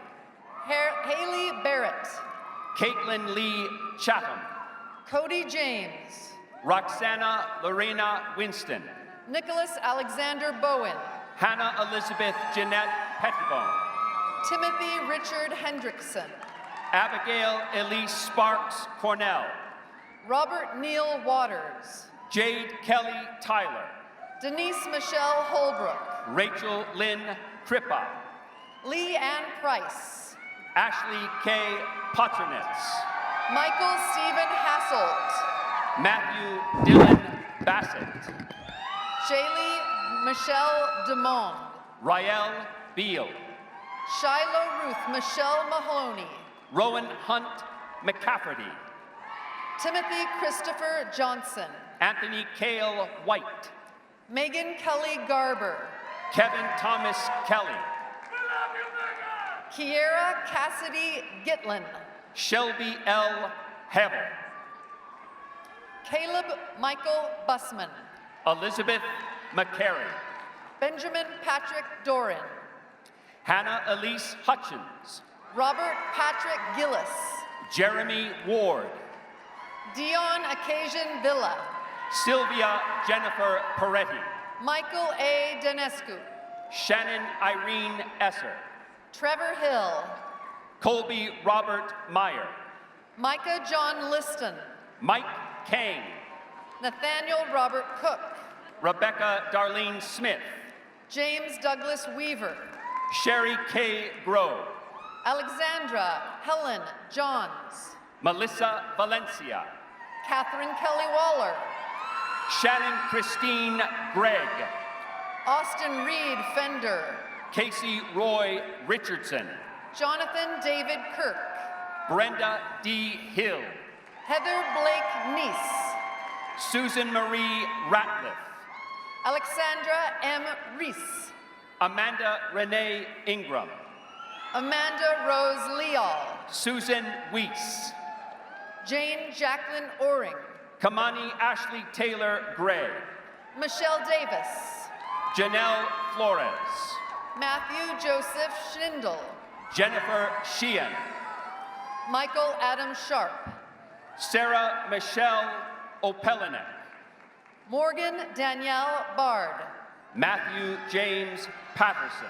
Haley Barrett. Caitlin Lee Chatham. Cody James. Roxana Lorena Winston. Nicholas Alexander Bowen. Hannah Elizabeth Jeanette Pettibone. Timothy Richard Hendrickson. Abigail Elise Sparks Cornell. Robert Neal Waters. Jade Kelly Tyler. Denise Michelle Holbrook. Rachel Lynn Crippa. Lee Ann Price. Ashley K. Poternitz. Michael Stephen Hasselt. Matthew Dylan Bassett. Shaylee Michelle DeMond. Rael Beal. Shiloh Ruth Michelle Mahoney. Rowan Hunt McCafferty. Timothy Christopher Johnson. Anthony Cale White. Megan Kelly Garber. Kevin Thomas Kelly. Kiera Cassidy Gitlin. Shelby L. Hevel. Caleb Michael Bussman. Elizabeth McCary. Benjamin Patrick Doran. Hannah Elise Hutchins. Robert Patrick Gillis. Jeremy Ward. Dion Occasion Villa. Sylvia Jennifer Peretti. Michael A. Denescu. Shannon Irene Esser. Trevor Hill. Colby Robert Meyer. Micah John Liston. Mike Kane. Nathaniel Robert Cook. Rebecca Darlene Smith. James Douglas Weaver. Sherry K. Grove. Alexandra Helen Johns. Melissa Valencia. Catherine Kelly Waller. Shannon Christine Gregg. Austin Reed Fender. Casey Roy Richardson. Jonathan David Kirk. Brenda D. Hill. Heather Blake Neese. Susan Marie Ratliff. Alexandra M. Reese. Amanda Renee Ingram. Amanda Rose Leal. Susan Weiss. Jane Jacqueline Oring. Kamani Ashley Taylor Gray. Michelle Davis. Janelle Flores. Matthew Joseph Schindel. Jennifer Sheehan. Michael Adam Sharp. Sarah Michelle Opelinek. Morgan Danielle Bard. Matthew James Patterson.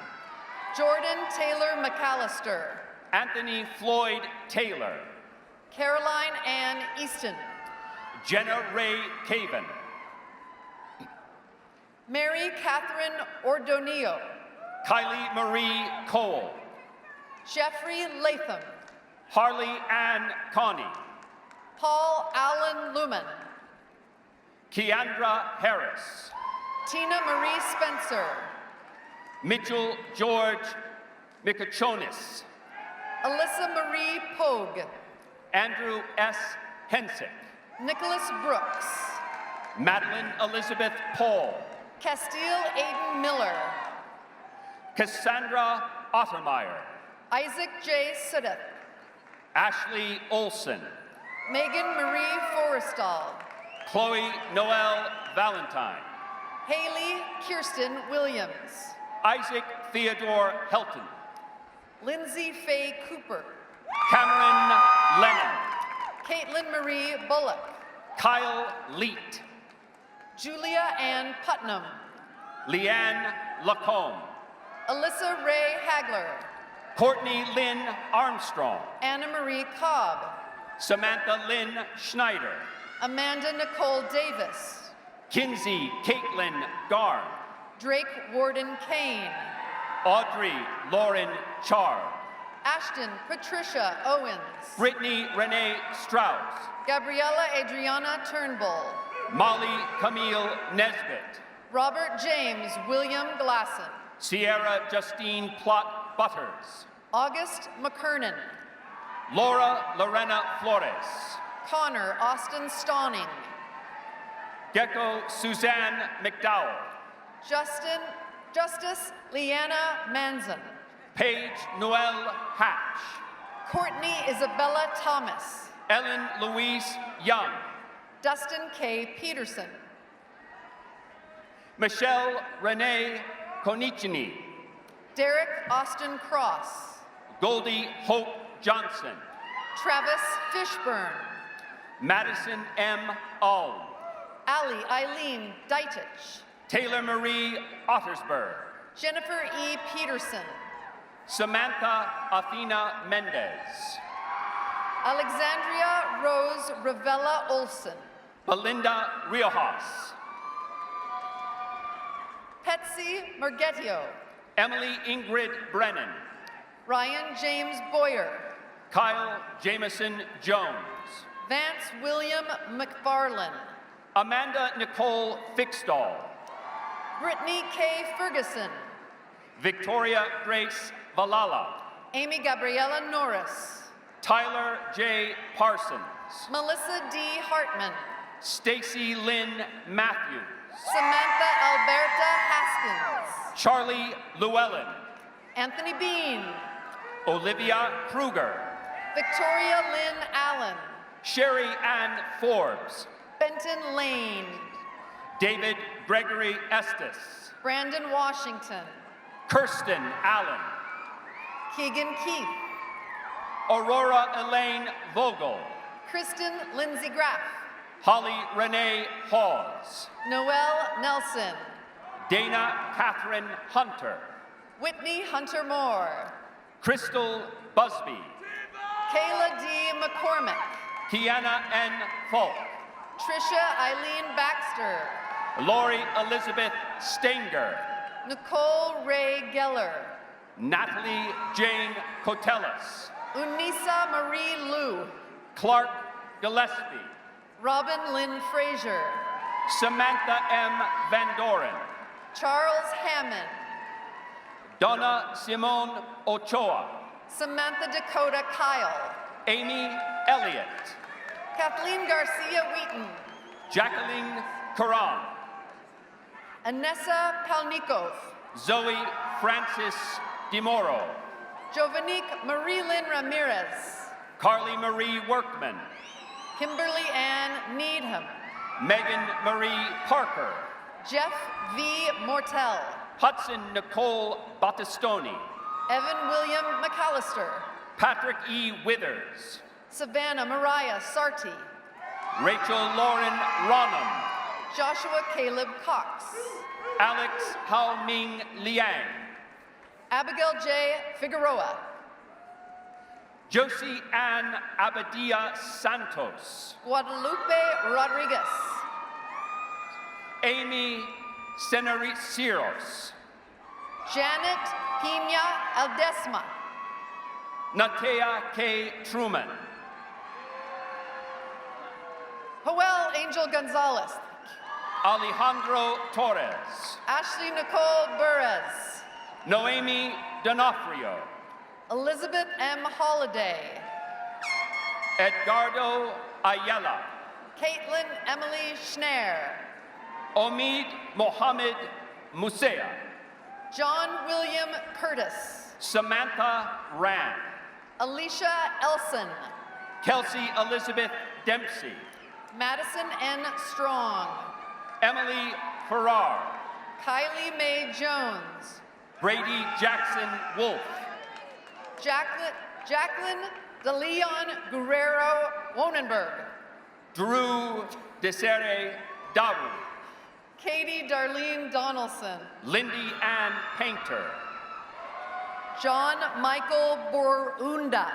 Jordan Taylor McAllister. Anthony Floyd Taylor. Caroline Ann Easton. Jenna Ray Caven. Mary Catherine Ordonio. Kylie Marie Cole. Jeffrey Latham. Harley Ann Connie. Paul Allen Lumen. Keandra Harris. Tina Marie Spencer. Mitchell George Mikachonis. Alyssa Marie Pogue. Andrew S. Hensick. Nicholas Brooks. Madeline Elizabeth Paul. Castile Aiden Miller. Cassandra Ottermeyer. Isaac J. Suddeth. Ashley Olson. Megan Marie Forrestal. Chloe Noel Valentine. Haley Kirsten Williams. Isaac Theodore Helton. Lindsay Faye Cooper. Cameron Lennon. Caitlin Marie Bullock. Kyle Leet. Julia Ann Putnam. Leanne Lacombe. Alyssa Ray Hagler. Courtney Lynn Armstrong. Anna Marie Cobb. Samantha Lynn Schneider. Amanda Nicole Davis. Kinsey Caitlin Garn. Drake Warden Kane. Audrey Lauren Chard. Ashton Patricia Owens. Brittany Renee Strauss. Gabriella Adriana Turnbull. Molly Camille Nesbitt. Robert James William Glasson. Sierra Justine Plot Butters. August McKernan. Laura Lorena Flores. Connor Austin Stawning. Gecko Suzanne McDowell. Justice Leanna Manzan. Paige Noel Hatch. Courtney Isabella Thomas. Ellen Louise Young. Dustin K. Peterson. Michelle Renee Konichini. Derek Austin Cross. Goldie Hope Johnson. Travis Fishburne. Madison M. Alm. Allie Eileen Deitich. Taylor Marie Ottersberg. Jennifer E. Peterson. Samantha Athena Mendez. Alexandria Rose Ravella Olson. Belinda Riojas. Betsy Margetio. Emily Ingrid Brennan. Ryan James Boyer. Kyle Jameson Jones. Vance William McFarlane. Amanda Nicole Fixstall. Brittany K. Ferguson. Victoria Grace Valala. Amy Gabriella Norris. Tyler J. Parsons. Melissa D. Hartman, Stacy Lynn Matthews, Samantha Alberta Haskins, Charlie Llewellyn, Anthony Bean, Olivia Kruger, Victoria Lynn Allen, Sherry Ann Forbes, Benton Lane, David Gregory Estes, Brandon Washington, Kirsten Allen, Keegan Keith, Aurora Elaine Vogel, Kristen Lindsay Graff, Holly Renee Hawes, Noelle Nelson, Dana Catherine Hunter, Whitney Hunter Moore, Crystal Busby, Kayla D. McCormick, Kiana N. Falk, Trisha Eileen Baxter, Lori Elizabeth Stanger, Nicole Ray Geller, Natalie Jane Cotelis, Unisa Marie Liu, Clark Gillespie, Robin Lynn Frazier, Samantha M. Van Doren, Charles Hammond, Donna Simone Ochoa, Samantha Dakota Kyle, Amy Elliott, Kathleen Garcia Wheaton, Jacqueline Karan, Anessa Palnikov, Zoe Francis DeMoro, Jovanique Marie-Lynn Ramirez, Carly Marie Workman, Kimberly Ann Needham, Megan Marie Parker, Jeff V. Mortel, Hudson Nicole Battistoni, Evan William McAllister, Patrick E. Withers, Savannah Mariah Sarti, Rachel Lauren Ronham, Joshua Caleb Cox, Alex Hao Ming Liang, Abigail J. Figueroa, Josie Ann Abadia Santos, Guadalupe Rodriguez, Amy Senariciros, Janet Pina Aldesma, Natea K. Truman, Joel Angel Gonzalez, Alejandro Torres, Ashley Nicole Burres, Noemi D'Onofrio, Elizabeth M. Holiday, Edgardo Ayala, Caitlin Emily Schneer, Omid Mohammed Musea, John William Curtis, Samantha Rand, Alicia Elson, Kelsey Elizabeth Dempsey, Madison N. Strong, Emily Farrar, Kylie Mae Jones, Brady Jackson Wolf, Jacqueline DeLeon Guerrero Wonenberg, Drew Desere Daru, Katie Darlene Donaldson, Lindy Ann Painter, John Michael Borunda,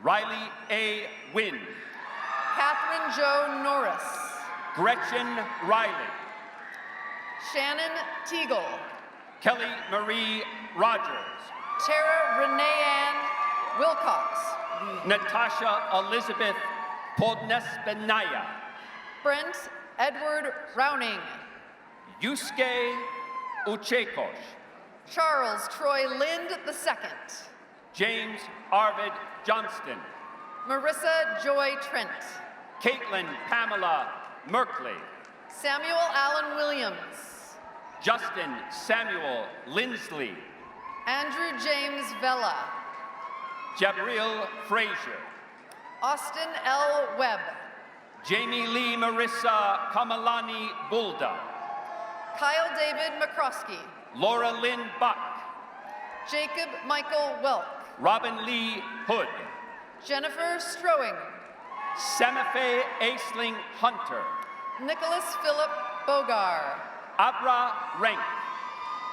Riley A. Wynn, Catherine Jo Norris, Gretchen Riley, Shannon Teagle, Kelly Marie Rogers, Tara Renee Ann Wilcox, Natasha Elizabeth Podnesbenaya, Brent Edward Rowning, Yusuke Uchekos, Charles Troy Lind II, James Arvid Johnston, Marissa Joy Trent, Caitlin Pamela Merkley, Samuel Allen Williams, Justin Samuel Lindsley, Andrew James Vella, Jabril Frazier, Austin L. Webb, Jamie Lee Marissa Kamalani Bulda, Kyle David McCroskey, Laura Lynn Buck, Jacob Michael Welk, Robin Lee Hood, Jennifer Strowing, Samafe Aisling Hunter, Nicholas Philip Bogar, Abra Rank,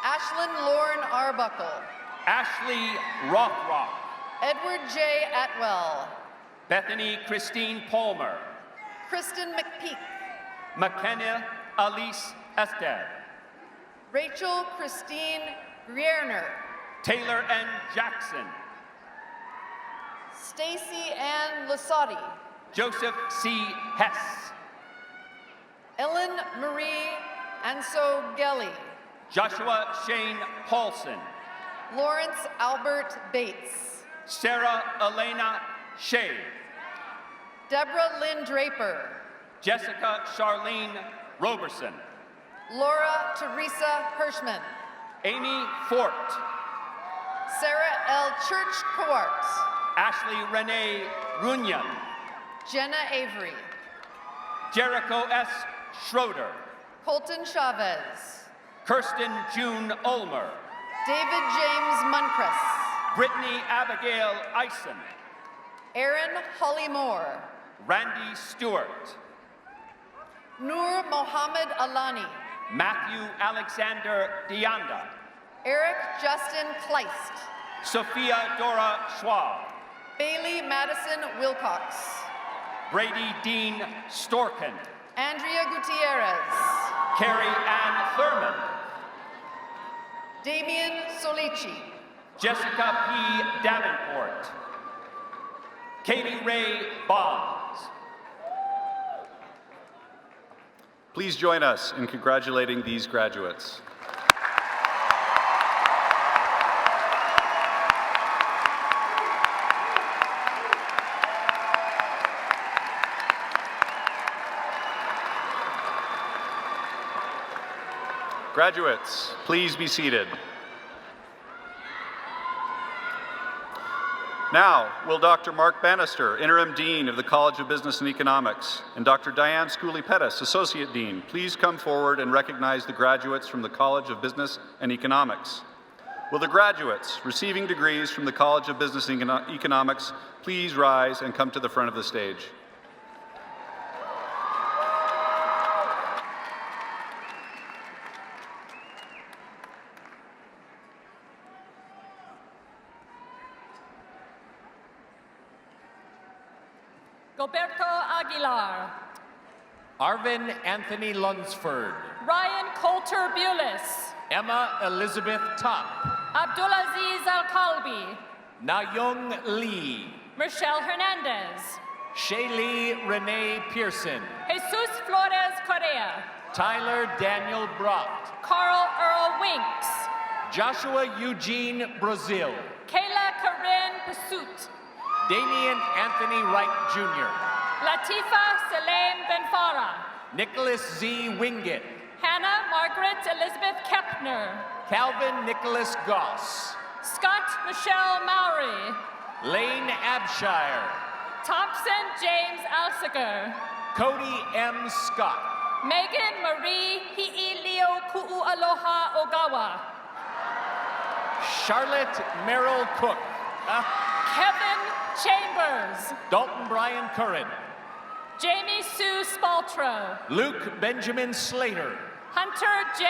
Ashlyn Lauren Arbuckle, Ashley Rothrock, Edward J. Atwell, Bethany Christine Palmer, Kristen McPeak, McKenna Alice Estad, Rachel Christine Grierner, Taylor N. Jackson, Stacy Ann Lassotti, Joseph C. Hess, Ellen Marie Anso Gelly, Joshua Shane Paulson, Lawrence Albert Bates, Sarah Elena Shea, Deborah Lynn Draper. Jessica Charlene Roberson. Laura Teresa Hirschman. Amy Fort. Sarah L. Church Coart. Ashley Renee Runyon. Jenna Avery. Jericho S. Schroeder. Colton Chavez. Kirsten June Ulmer. David James Muncris. Brittany Abigail Eisen. Aaron Holly Moore. Randy Stewart. Noor Mohammed Alani. Matthew Alexander Dianda. Eric Justin Kleist. Sophia Dora Schwab. Bailey Madison Wilcox. Brady Dean Storken. Andrea Gutierrez. Carrie Ann Thurman. Damian Solici. Jessica P. Davenport. Katie Ray Bonds. Please join us in congratulating these graduates. Graduates, please be seated. Now, will Dr. Mark Bannister, Interim Dean of the College of Business and Economics, and Dr. Diane Schooley-Pettis, Associate Dean, please come forward and recognize the graduates from the College of Business and Economics. Will the graduates receiving degrees from the College of Business and Economics please rise and come to the front of the stage? Gilberto Aguilar. Arvin Anthony Lunsford. Ryan Coulter Bulis. Emma Elizabeth Top. Abdulaziz Al-Kalbi. Nayung Lee. Michelle Hernandez. Shaylee Renee Pearson. Jesus Flores Correa. Tyler Daniel Brock. Carl Earl Winks. Joshua Eugene Brazil. Kayla Corinne Pasut. Damian Anthony Wright Jr. Latifa Salem Benfara. Nicholas Z. Wingate. Hannah Margaret Elizabeth Kepner. Calvin Nicholas Goss. Scott Michelle Mowry. Lane Abshire. Thompson James Alsager. Cody M. Scott. Megan Marie Hi'ilio Ku'ualoha Ogawa. Charlotte Merrill Cook. Kevin Chambers. Dalton Brian Curran. Jamie Sue Spaltro. Luke Benjamin Slater. Hunter J.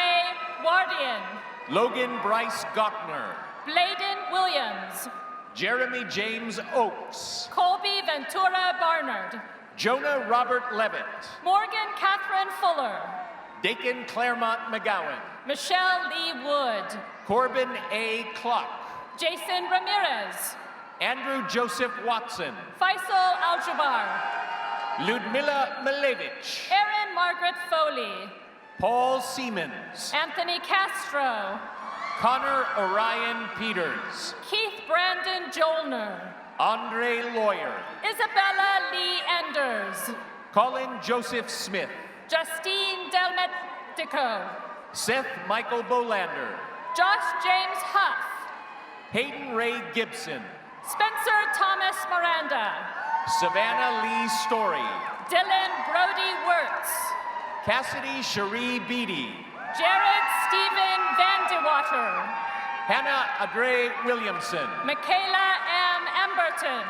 Wardian. Logan Bryce Gochner. Bladen Williams. Jeremy James Oakes. Colby Ventura Barnard. Jonah Robert Levitt. Morgan Catherine Fuller. Dakin Claremont McGowan. Michelle Lee Wood. Corbin A. Clark. Jason Ramirez. Andrew Joseph Watson. Faisal Aljabar. Ludmila Malevich. Erin Margaret Foley. Paul Siemens. Anthony Castro. Connor Orion Peters. Keith Brandon Jolner. Andre Lawyer. Isabella Lee Enders. Colin Joseph Smith. Justine Delmetico. Seth Michael Bolander. Josh James Huff. Hayden Ray Gibson. Spencer Thomas Miranda. Savannah Lee Story. Dylan Brody Wirtz. Cassidy Cherie Beatty. Jared Stephen Vandewater. Hannah Adre Williamson. Michaela M. Emberton.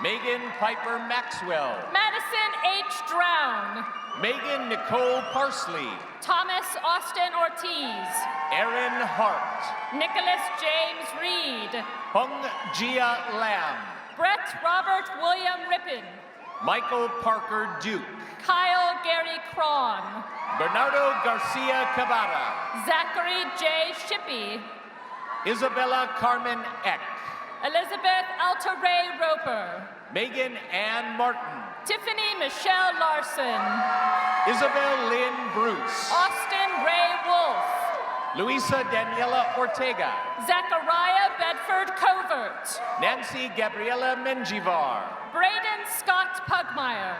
Megan Piper Maxwell. Madison H. Drown. Megan Nicole Parsley. Thomas Austin Ortiz. Aaron Hart. Nicholas James Reed. Hung Jia Lam. Brett Robert William Rippin. Michael Parker Duke. Kyle Gary Cron. Bernardo Garcia Cavada. Zachary J. Shippey. Isabella Carmen Eck. Elizabeth Altaray Roper. Megan Ann Martin. Tiffany Michelle Larson. Isabel Lynn Bruce. Austin Ray Wolf. Luisa Daniela Ortega. Zachariah Bedford Covert. Nancy Gabriela Menjivar. Braden Scott Pugmire.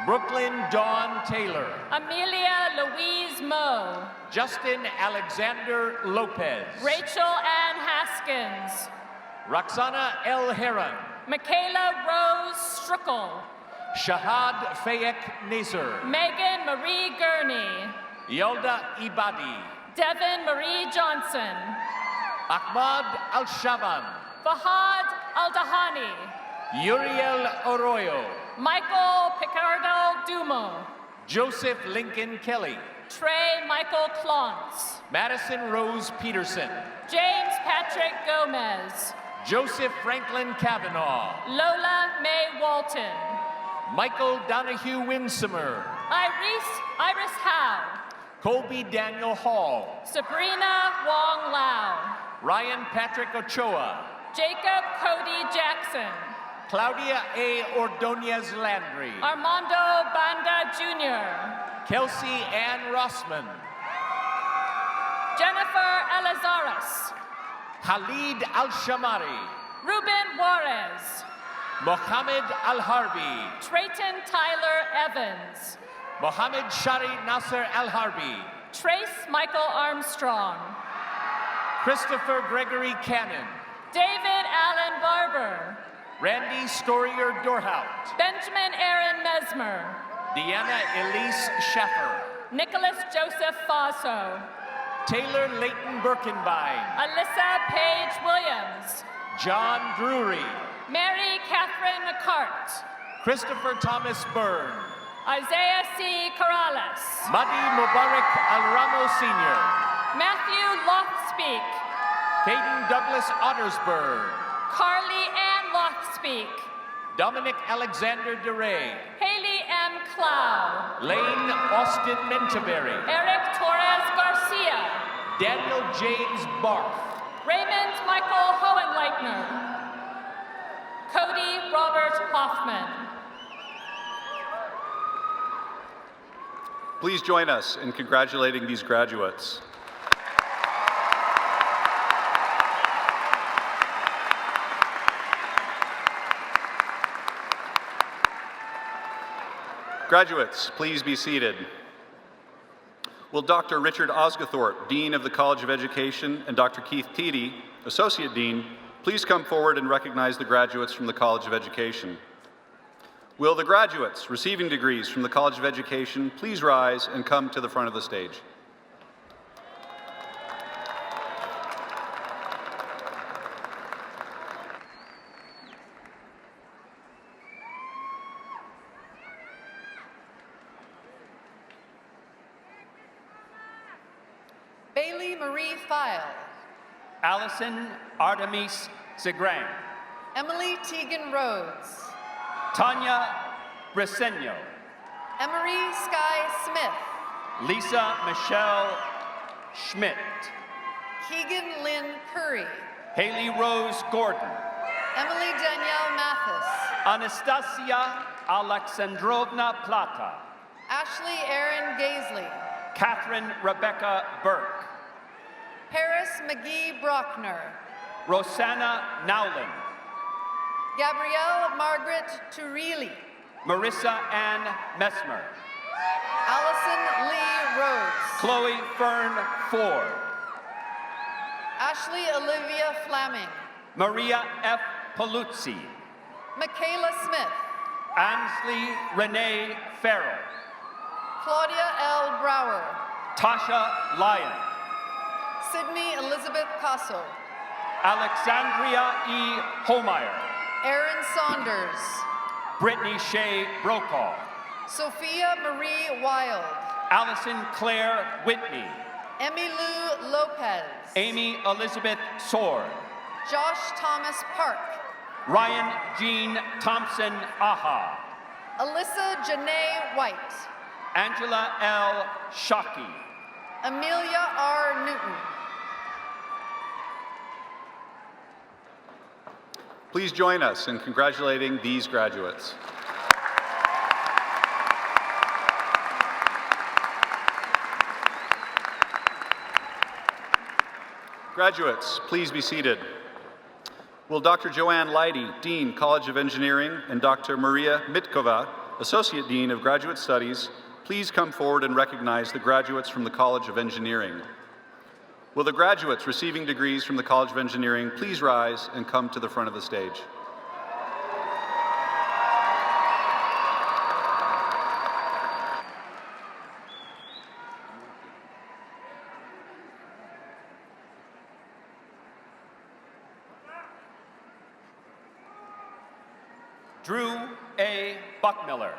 Brooklyn Dawn Taylor. Amelia Louise Moe. Justin Alexander Lopez. Rachel Ann Haskins. Roxana El Heron. Michaela Rose Struckel. Shahad Fayek Nazar. Megan Marie Gurney. Yolda Ibadi. Devin Marie Johnson. Ahmad Al-Shaban. Fahad Al-Dahani. Uriel Arroyo. Michael Picardo Dumo. Joseph Lincoln Kelly. Trey Michael Clontz. Madison Rose Peterson. James Patrick Gomez. Joseph Franklin Kavanaugh. Lola Mae Walton. Michael Donahue Winsomer. Iris Howe. Colby Daniel Hall. Sabrina Wong Lau. Ryan Patrick Ochoa. Jacob Cody Jackson. Claudia A. Ordonez Landry. Armando Banda Jr. Kelsey Ann Rossman. Jennifer Elazaris. Khalid Al-Shamari. Ruben Juarez. Mohammed Al-Harbi. Trayton Tyler Evans. Mohammed Shari Nasser Al-Harbi. Trace Michael Armstrong. Christopher Gregory Cannon. David Allen Barber. Randy Storier Dorhout. Benjamin Aaron Mesmer. Deanna Elise Schaffer. Nicholas Joseph Faso. Taylor Leighton Birkenbein. Alyssa Page Williams. John Drury. Mary Catherine McCart. Christopher Thomas Byrne. Isaiah C. Corrales. Madi Mubarak Al-Ramo Sr. Matthew Lothspeak. Caden Douglas Ottersberg. Carly Ann Lothspeak. Dominic Alexander DeRay. Haley M. Clow. Lane Austin Menteberry. Eric Torres Garcia. Daniel James Barth. Raymond Michael Hohenleitner. Cody Robert Hoffman. Please join us in congratulating these graduates. Graduates, please be seated. Will Dr. Richard Osgathorpe, Dean of the College of Education, and Dr. Keith Teedy, Associate Dean, please come forward and recognize the graduates from the College of Education. Will the graduates receiving degrees from the College of Education please rise and come to the front of the stage? Bailey Marie File. Allison Artemis Segrang. Emily Tegan Rhodes. Tanya Briseno. Emery Sky Smith. Lisa Michelle Schmidt. Keegan Lynn Curry. Haley Rose Gordon. Emily Danielle Mathis. Anastasia Alexandrovna Plata. Ashley Aaron Gaisley. Catherine Rebecca Burke. Paris McGee Brockner. Rosanna Nowlin. Gabrielle Margaret Turile. Marissa Ann Messmer. Allison Lee Rhodes. Chloe Fern Ford. Ashley Olivia Flaming. Maria F. Paluzzi. Michaela Smith. Ansley Renee Farrell. Claudia L. Brower. Tasha Lyon. Sydney Elizabeth Casso. Alexandria E. Holmeyer. Aaron Saunders. Brittany Shea Brokaw. Sophia Marie Wild. Allison Claire Whitney. Emmy Lou Lopez. Amy Elizabeth Sword. Josh Thomas Park. Ryan Jean Thompson Aha. Alyssa Janae White. Angela L. Shockey. Amelia R. Newton. Please join us in congratulating these graduates. Graduates, please be seated. Will Dr. Joanne Leidy, Dean, College of Engineering, and Dr. Maria Mitkova, Associate Dean of Graduate Studies, please come forward and recognize the graduates from the College of Engineering. Will the graduates receiving degrees from the College of Engineering please rise and come to the front of the stage? Drew A. Buckmiller.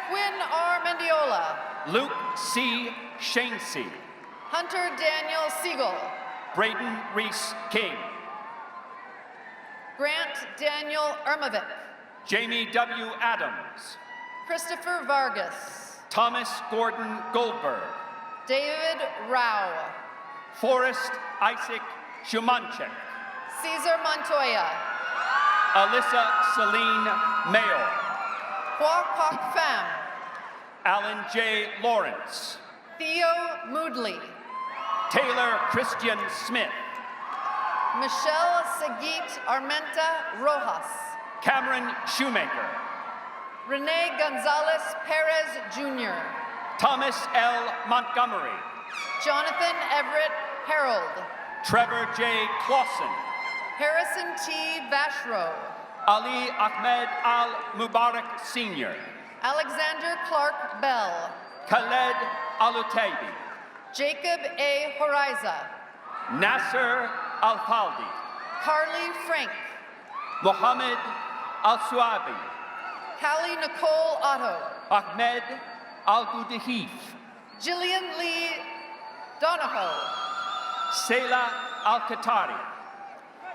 Quinn R. Mendiola. Luke C. Shainsey. Hunter Daniel Siegel. Braden Reese King. Grant Daniel Ermovic. Jamie W. Adams. Christopher Vargas. Thomas Gordon Goldberg. David Rao. Forrest Isaac Shumanchek. Cesar Montoya. Alyssa Celine Mayo. Hua Quoc Pham. Alan J. Lawrence. Theo Moodley. Taylor Christian Smith. Michelle Sagit Armenta Rojas. Cameron Shoemaker. Rene Gonzalez Perez Jr. Thomas L. Montgomery. Jonathan Everett Harold. Trevor J. Clausen. Harrison T. Vashro. Ali Ahmed Al Mubarak Sr. Alexander Clark Bell. Khaled Alutaibi. Jacob A. Horiza. Nasser Al-Faldi. Carly Frank. Mohammed Al-Suabi. Callie Nicole Otto. Ahmed Al-Gudahif. Jillian Lee Donahoe. Sela Al-Qatari.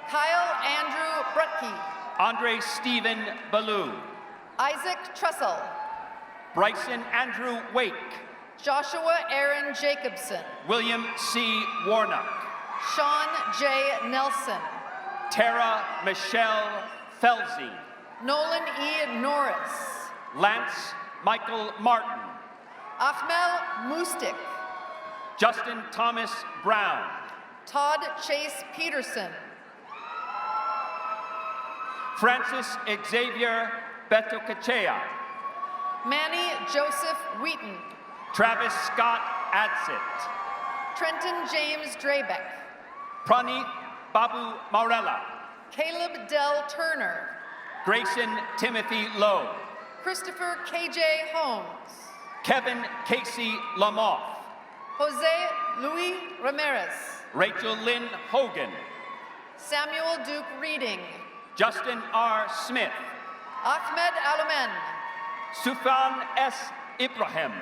Kyle Andrew Brutke. Andre Stephen Ballou. Isaac Trussell. Bryson Andrew Wake. Joshua Aaron Jacobson. William C. Warnock. Sean J. Nelson. Tara Michelle Felzy. Nolan E. Norris. Lance Michael Martin. Ahmel Mustik. Justin Thomas Brown. Todd Chase Peterson. Francis Xavier Betokachea. Manny Joseph Wheaton. Travis Scott Adsit. Trenton James Drabeck. Praneeth Babu Maurella. Caleb Dell Turner. Grayson Timothy Lowe. Christopher KJ Holmes. Kevin Casey Lamoth. Jose Luis Ramirez. Rachel Lynn Hogan. Samuel Duke Reading. Justin R. Smith. Ahmed Alumen. Sufan S. Ibrahim.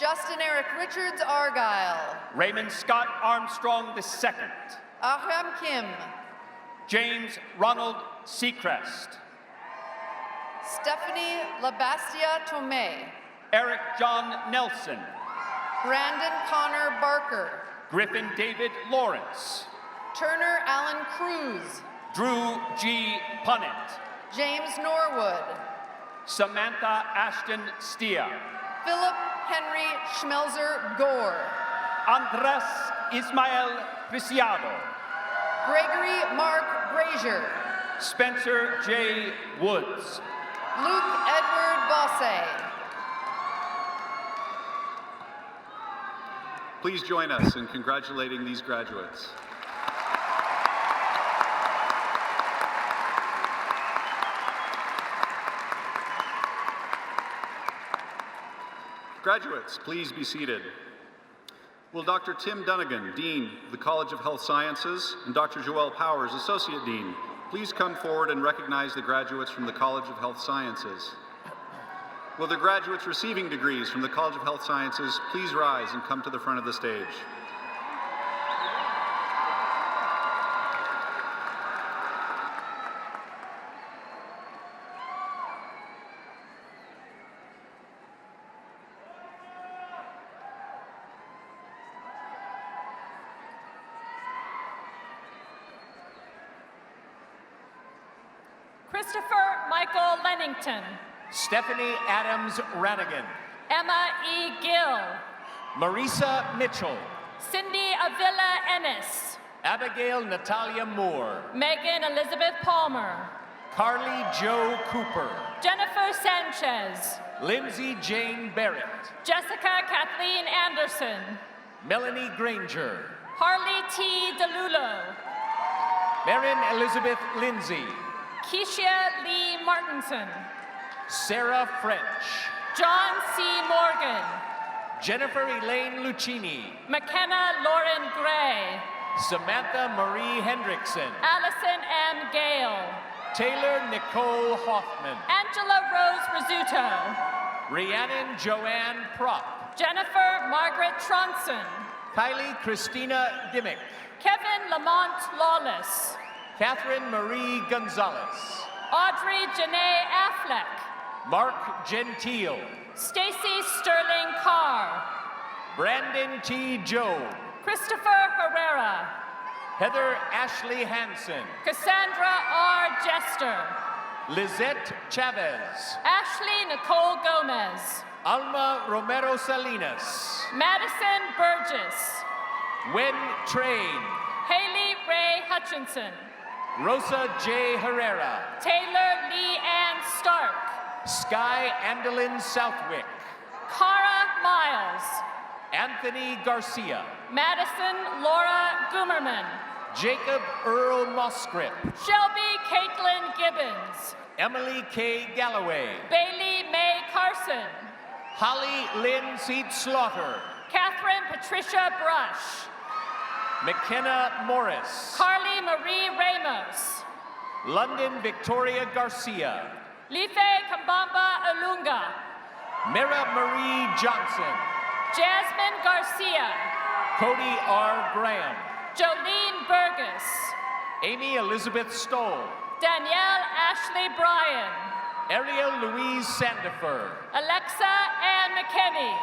Justin Eric Richards Argyle. Raymond Scott Armstrong II. Ahram Kim. James Ronald Seacrest. Stephanie Labastia Tomei. Eric John Nelson. Brandon Connor Barker. Griffin David Lawrence. Turner Allen Cruz. Drew G. Punnett. James Norwood. Samantha Ashton Stia. Philip Henry Schmelzer Gore. Andres Ismael Preciado. Gregory Mark Brazier. Spencer J. Woods. Luke Edward Bosse. Please join us in congratulating these graduates. Graduates, please be seated. Will Dr. Tim Dunnigan, Dean of the College of Health Sciences, and Dr. Joelle Powers, Associate Dean, please come forward and recognize the graduates from the College of Health Sciences. Will the graduates receiving degrees from the College of Health Sciences please rise and come to the front of the stage? Christopher Michael Lennington. Stephanie Adams Ranigan. Emma E. Gill. Marisa Mitchell. Cindy Avila Ennis. Abigail Natalia Moore. Megan Elizabeth Palmer. Carly Joe Cooper. Jennifer Sanchez. Lindsay Jane Barrett. Jessica Kathleen Anderson. Melanie Granger. Harley T. DeLulo. Marin Elizabeth Lindsay. Keisha Lee Martinson. Sarah French. John C. Morgan. Jennifer Elaine Lucchini. McKenna Lauren Gray. Samantha Marie Hendrickson. Allison M. Gale. Taylor Nicole Hoffman. Angela Rose Rizzuto. Rhiannon Joanne Prop. Jennifer Margaret Tronson. Kylie Christina Dimmick. Kevin Lamont Lawless. Catherine Marie Gonzalez. Audrey Janae Affleck. Mark Gentile. Stacy Sterling Carr. Brandon T. Joe. Christopher Herrera. Heather Ashley Hansen. Cassandra R. Jester. Lizette Chavez. Ashley Nicole Gomez. Alma Romero Salinas. Madison Burgess. Wen Train. Haley Ray Hutchinson. Rosa J. Herrera. Taylor Lee Ann Stark. Sky Andelin Southwick. Cara Miles. Anthony Garcia. Madison Laura Gumerman. Jacob Earl Moscrip. Shelby Caitlin Gibbons. Emily K. Galloway. Bailey May Carson. Holly Lynn Seat Slaughter. Catherine Patricia Brush. McKenna Morris. Carly Marie Ramos. London Victoria Garcia. Life Kambamba Alunga. Mira Marie Johnson. Jasmine Garcia. Cody R. Graham. Jolene Burgess. Amy Elizabeth Stoll. Danielle Ashley Bryan. Ariel Louise Sandifer. Alexa Ann McKinney.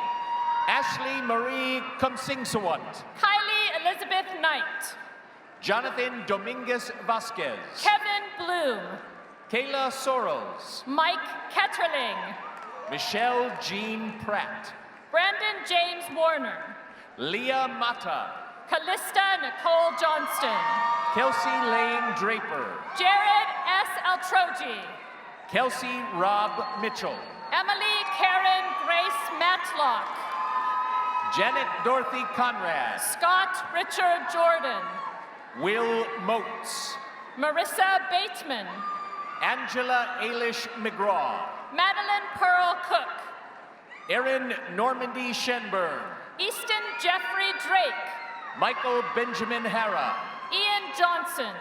Ashley Marie Kumsingsawat. Kylie Elizabeth Knight. Jonathan Dominguez Vasquez. Kevin Bloom. Kayla Sorrells. Mike Ketterling. Michelle Jean Pratt. Brandon James Warner. Leah Mata. Callista Nicole Johnston. Kelsey Lane Draper. Jared S. Altroji. Kelsey Rob Mitchell. Emily Karen Grace Matlock. Janet Dorothy Conrad. Scott Richard Jordan. Will Moats. Marissa Bateman. Angela Ailish McGraw. Madeline Pearl Cook. Erin Normandy Shenburn. Easton Jeffrey Drake. Michael Benjamin Hara. Ian Johnson.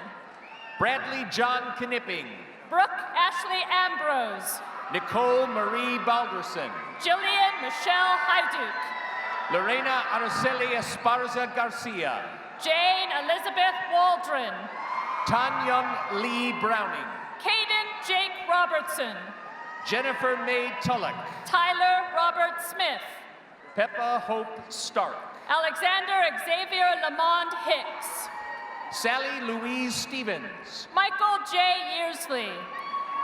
Bradley John Knipping. Brooke Ashley Ambrose. Nicole Marie Balderson. Jillian Michelle Hyduke. Lorena Araceli Esparza Garcia. Jane Elizabeth Waldron. Tanyum Lee Browning. Caden Jake Robertson. Jennifer May Tullock. Tyler Robert Smith. Peppa Hope Stark. Alexander Xavier Lamond Hicks. Sally Louise Stevens. Michael J. Yearsley.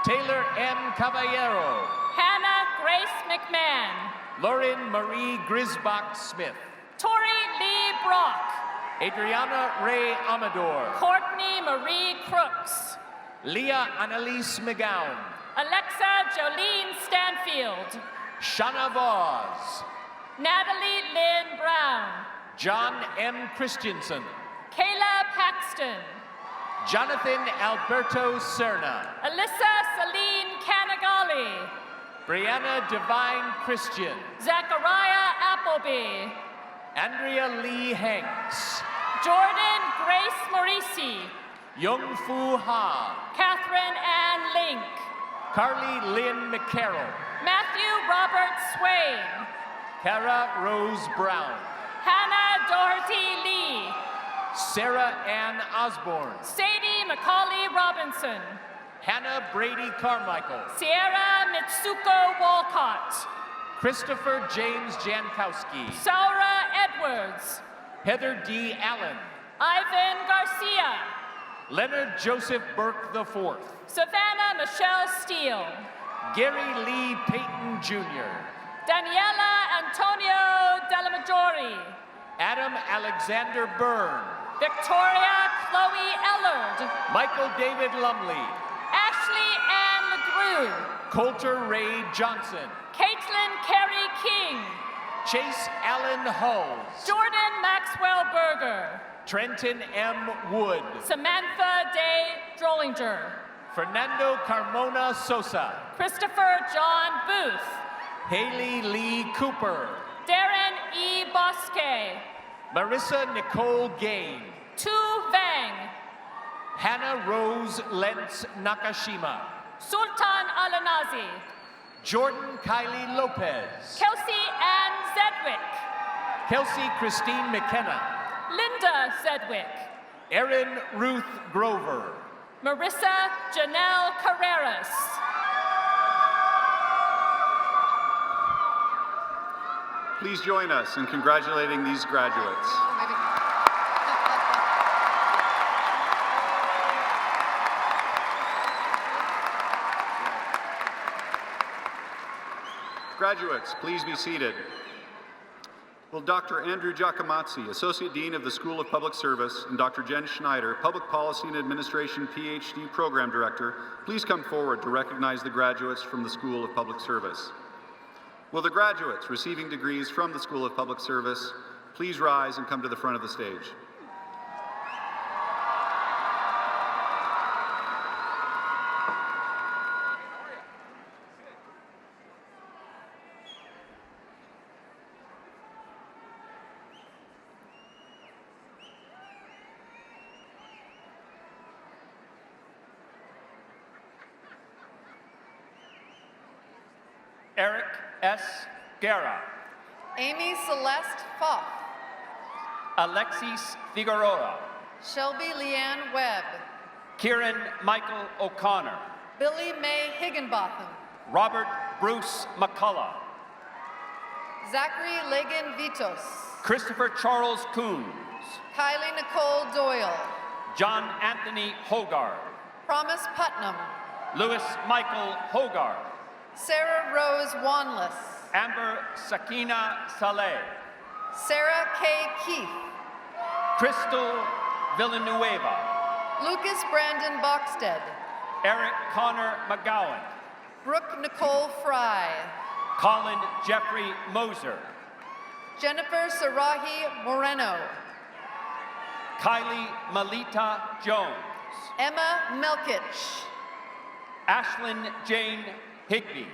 Taylor M. Caballero. Hannah Grace McMahon. Lauren Marie Grisbach Smith. Tori Lee Brock. Adriana Ray Amador. Courtney Marie Crooks. Leah Annalise McGowan. Alexa Jolene Stanfield. Shana Voss. Natalie Lynn Brown. John M. Christensen. Kayla Paxton. Jonathan Alberto Serna. Alyssa Celine Canagali. Brianna Divine Christian. Zachariah Appleby. Andrea Lee Hanks. Jordan Grace Morisi. Young Fu Ha. Catherine Ann Link. Carly Lynn McCarroll. Matthew Robert Swain. Kara Rose Brown. Hannah Doherty Lee. Sarah Ann Osborne. Sadie Macaulay Robinson. Hannah Brady Carmichael. Sierra Mitsuko Walcott. Christopher James Jankowski. Saura Edwards. Heather D. Allen. Ivan Garcia. Leonard Joseph Burke IV. Savannah Michelle Steele. Gary Lee Payton Jr. Daniela Antonio Delamajori. Adam Alexander Byrne. Victoria Chloe Ellard. Michael David Lumley. Ashley Ann LeGrew. Coulter Ray Johnson. Caitlin Carey King. Chase Allen Hulls. Jordan Maxwell Berger. Trenton M. Wood. Samantha Day Drollinger. Fernando Carmona Sosa. Christopher John Booth. Haley Lee Cooper. Darren E. Bosque. Marissa Nicole Gain. Tu Vang. Hannah Rose Lentz Nakashima. Sultan Alanazi. Jordan Kylie Lopez. Kelsey Ann Zedwick. Kelsey Christine McKenna. Linda Zedwick. Erin Ruth Grover. Marissa Janelle Carreras. Please join us in congratulating these graduates. Graduates, please be seated. Will Dr. Andrew Giacomazzi, Associate Dean of the School of Public Service, and Dr. Jen Schneider, Public Policy and Administration PhD Program Director, please come forward to recognize the graduates from the School of Public Service. Will the graduates receiving degrees from the School of Public Service please rise and come to the front of the stage. Eric S. Guerra. Amy Celeste Foff. Alexis Figueroa. Shelby Leanne Webb. Kieran Michael O'Connor. Billy May Higginbotham. Robert Bruce McCullough. Zachary Legan Vitos. Christopher Charles Coons. Kylie Nicole Doyle. John Anthony Hogarth. Promise Putnam. Louis Michael Hogarth. Sarah Rose Wanless. Amber Sakina Saleh. Sarah K. Keith. Crystal Villanueva. Lucas Brandon Boxted. Eric Connor McGowan. Brooke Nicole Fry. Colin Jeffrey Moser. Jennifer Sarahi Moreno. Kylie Melita Jones. Emma Melkich. Ashlyn Jane Higby.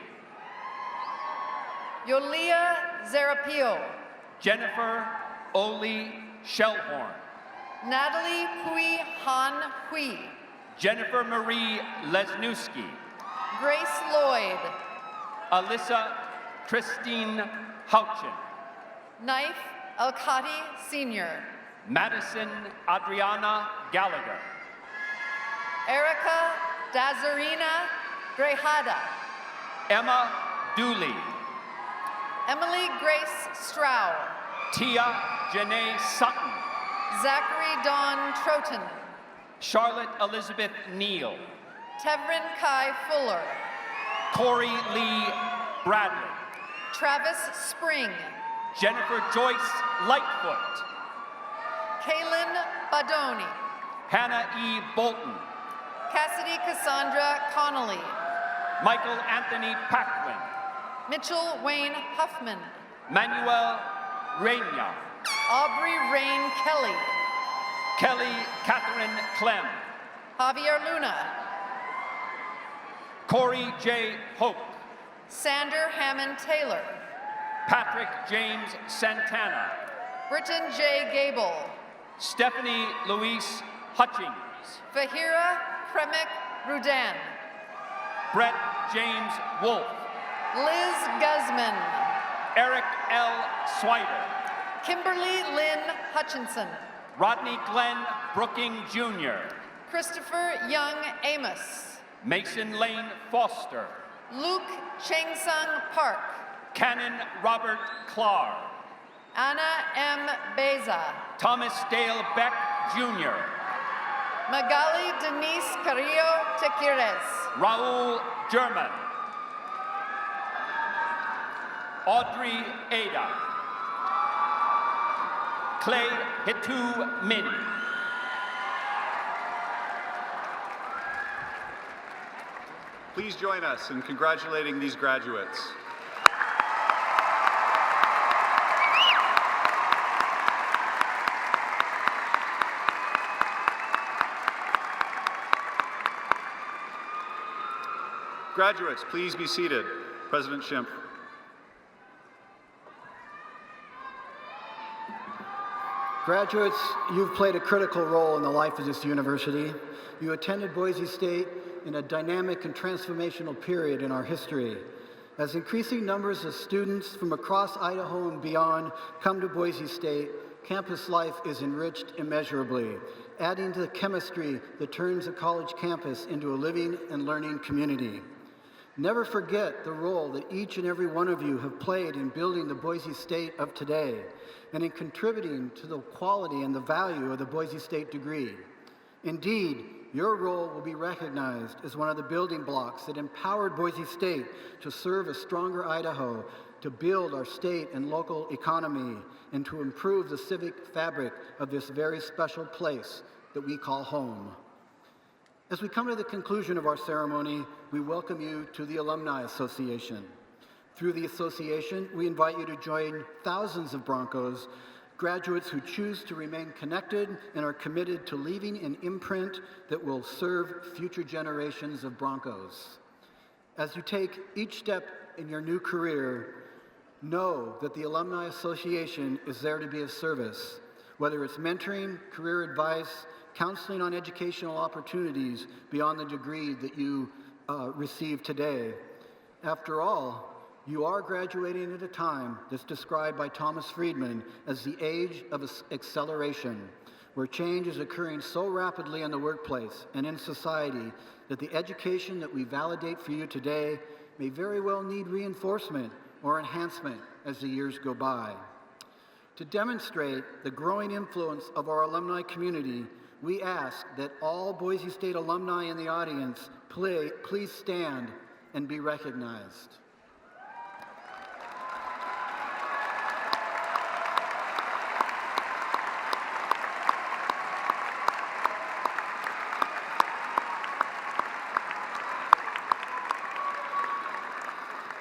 Yolia Zarapio. Jennifer Oli Shellhorn. Natalie Hui Han Hui. Jennifer Marie Lesniewski. Grace Lloyd. Alyssa Christine Houchin. Knife Alkati Sr. Madison Adriana Gallagher. Erica Dazarina Grejada. Emma Dooley. Emily Grace Strow. Tia Janae Sutton. Zachary Dawn Troton. Charlotte Elizabeth Neal. Tevrin Kai Fuller. Corey Lee Bradley. Travis Spring. Jennifer Joyce Lightfoot. Kaylin Badoni. Hannah E. Bolton. Cassidy Cassandra Connolly. Michael Anthony Paquin. Mitchell Wayne Huffman. Manuel Reina. Aubrey Rain Kelly. Kelly Catherine Clem. Javier Luna. Corey J. Hope. Sander Hammond Taylor. Patrick James Santana. Britton J. Gable. Stephanie Louise Hutchings. Fahira Kremek Rudan. Brett James Wolf. Liz Guzman. Eric L. Swider. Kimberly Lynn Hutchinson. Rodney Glenn Brooking Jr. Christopher Young Amos. Mason Lane Foster. Luke Changsung Park. Canon Robert Clark. Anna M. Beza. Thomas Dale Beck Jr. Magali Denise Carrillo Tequires. Raul German. Audrey Ada. Clay Hitu Min. Please join us in congratulating these graduates. Graduates, please be seated. President Schimpf. Graduates, you've played a critical role in the life of this university. You attended Boise State in a dynamic and transformational period in our history. As increasing numbers of students from across Idaho and beyond come to Boise State, campus life is enriched immeasurably, adding to the chemistry that turns a college campus into a living and learning community. Never forget the role that each and every one of you have played in building the Boise State of today and in contributing to the quality and the value of the Boise State degree. Indeed, your role will be recognized as one of the building blocks that empowered Boise State to serve a stronger Idaho, to build our state and local economy, and to improve the civic fabric of this very special place that we call home. As we come to the conclusion of our ceremony, we welcome you to the Alumni Association. Through the association, we invite you to join thousands of Broncos, graduates who choose to remain connected and are committed to leaving an imprint that will serve future generations of Broncos. As you take each step in your new career, know that the Alumni Association is there to be of service, whether it's mentoring, career advice, counseling on educational opportunities beyond the degree that you receive today. After all, you are graduating at a time that's described by Thomas Friedman as the age of acceleration, where change is occurring so rapidly in the workplace and in society that the education that we validate for you today may very well need reinforcement or enhancement as the years go by. To demonstrate the growing influence of our alumni community, we ask that all Boise State alumni in the audience please stand and be recognized.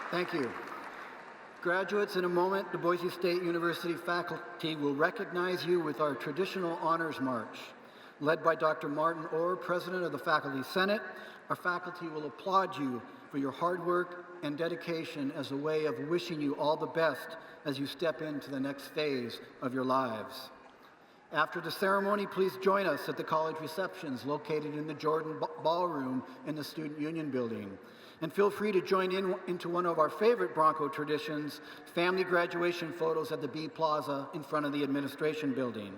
Thank you. Graduates, in a moment, the Boise State University faculty will recognize you with our traditional honors march. Led by Dr. Martin Orr, President of the Faculty Senate, our faculty will applaud you for your hard work and dedication as a way of wishing you all the best as you step into the next phase of your lives. After the ceremony, please join us at the college receptions located in the Jordan Ballroom in the Student Union Building. And feel free to join into one of our favorite Bronco traditions, family graduation photos at the B Plaza in front of the administration building.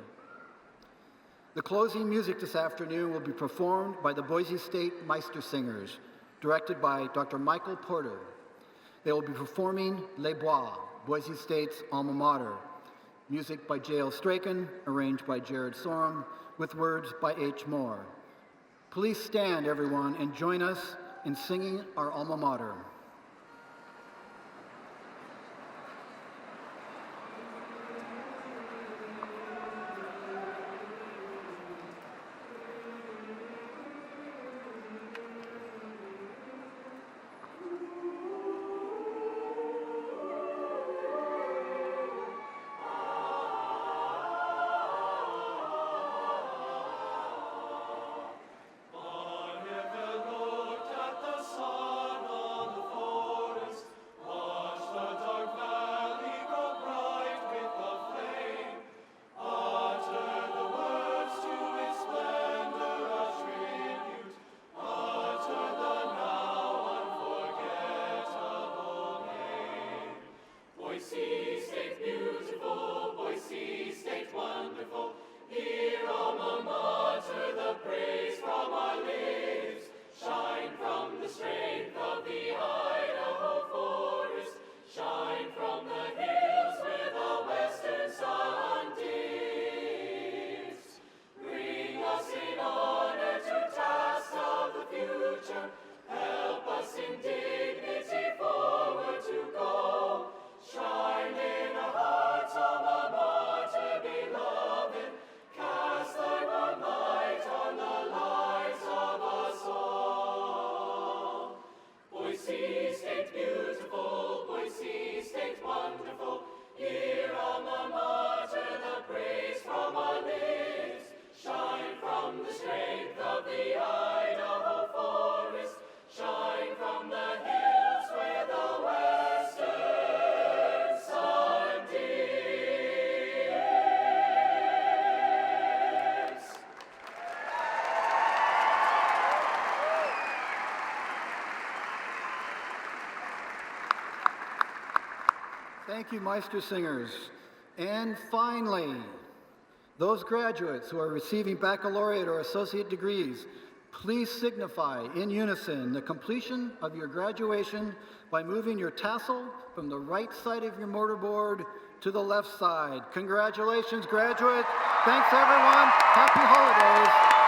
The closing music this afternoon will be performed by the Boise State Meister Singers, directed by Dr. Michael Porter. They will be performing Les Bois, Boise State's alma mater. Music by J.L. Strachan, arranged by Jared Sorum, with words by H. Moore. Please stand, everyone, and join us in singing our alma mater. Looked at the sun on the Thank you, Meister Singers. And finally, those graduates who are receiving baccalaureate or associate degrees, please signify in unison the completion of your graduation by moving your tassel from the right side of your mortarboard to the left side. Congratulations, graduates. Thanks, everyone. Happy holidays.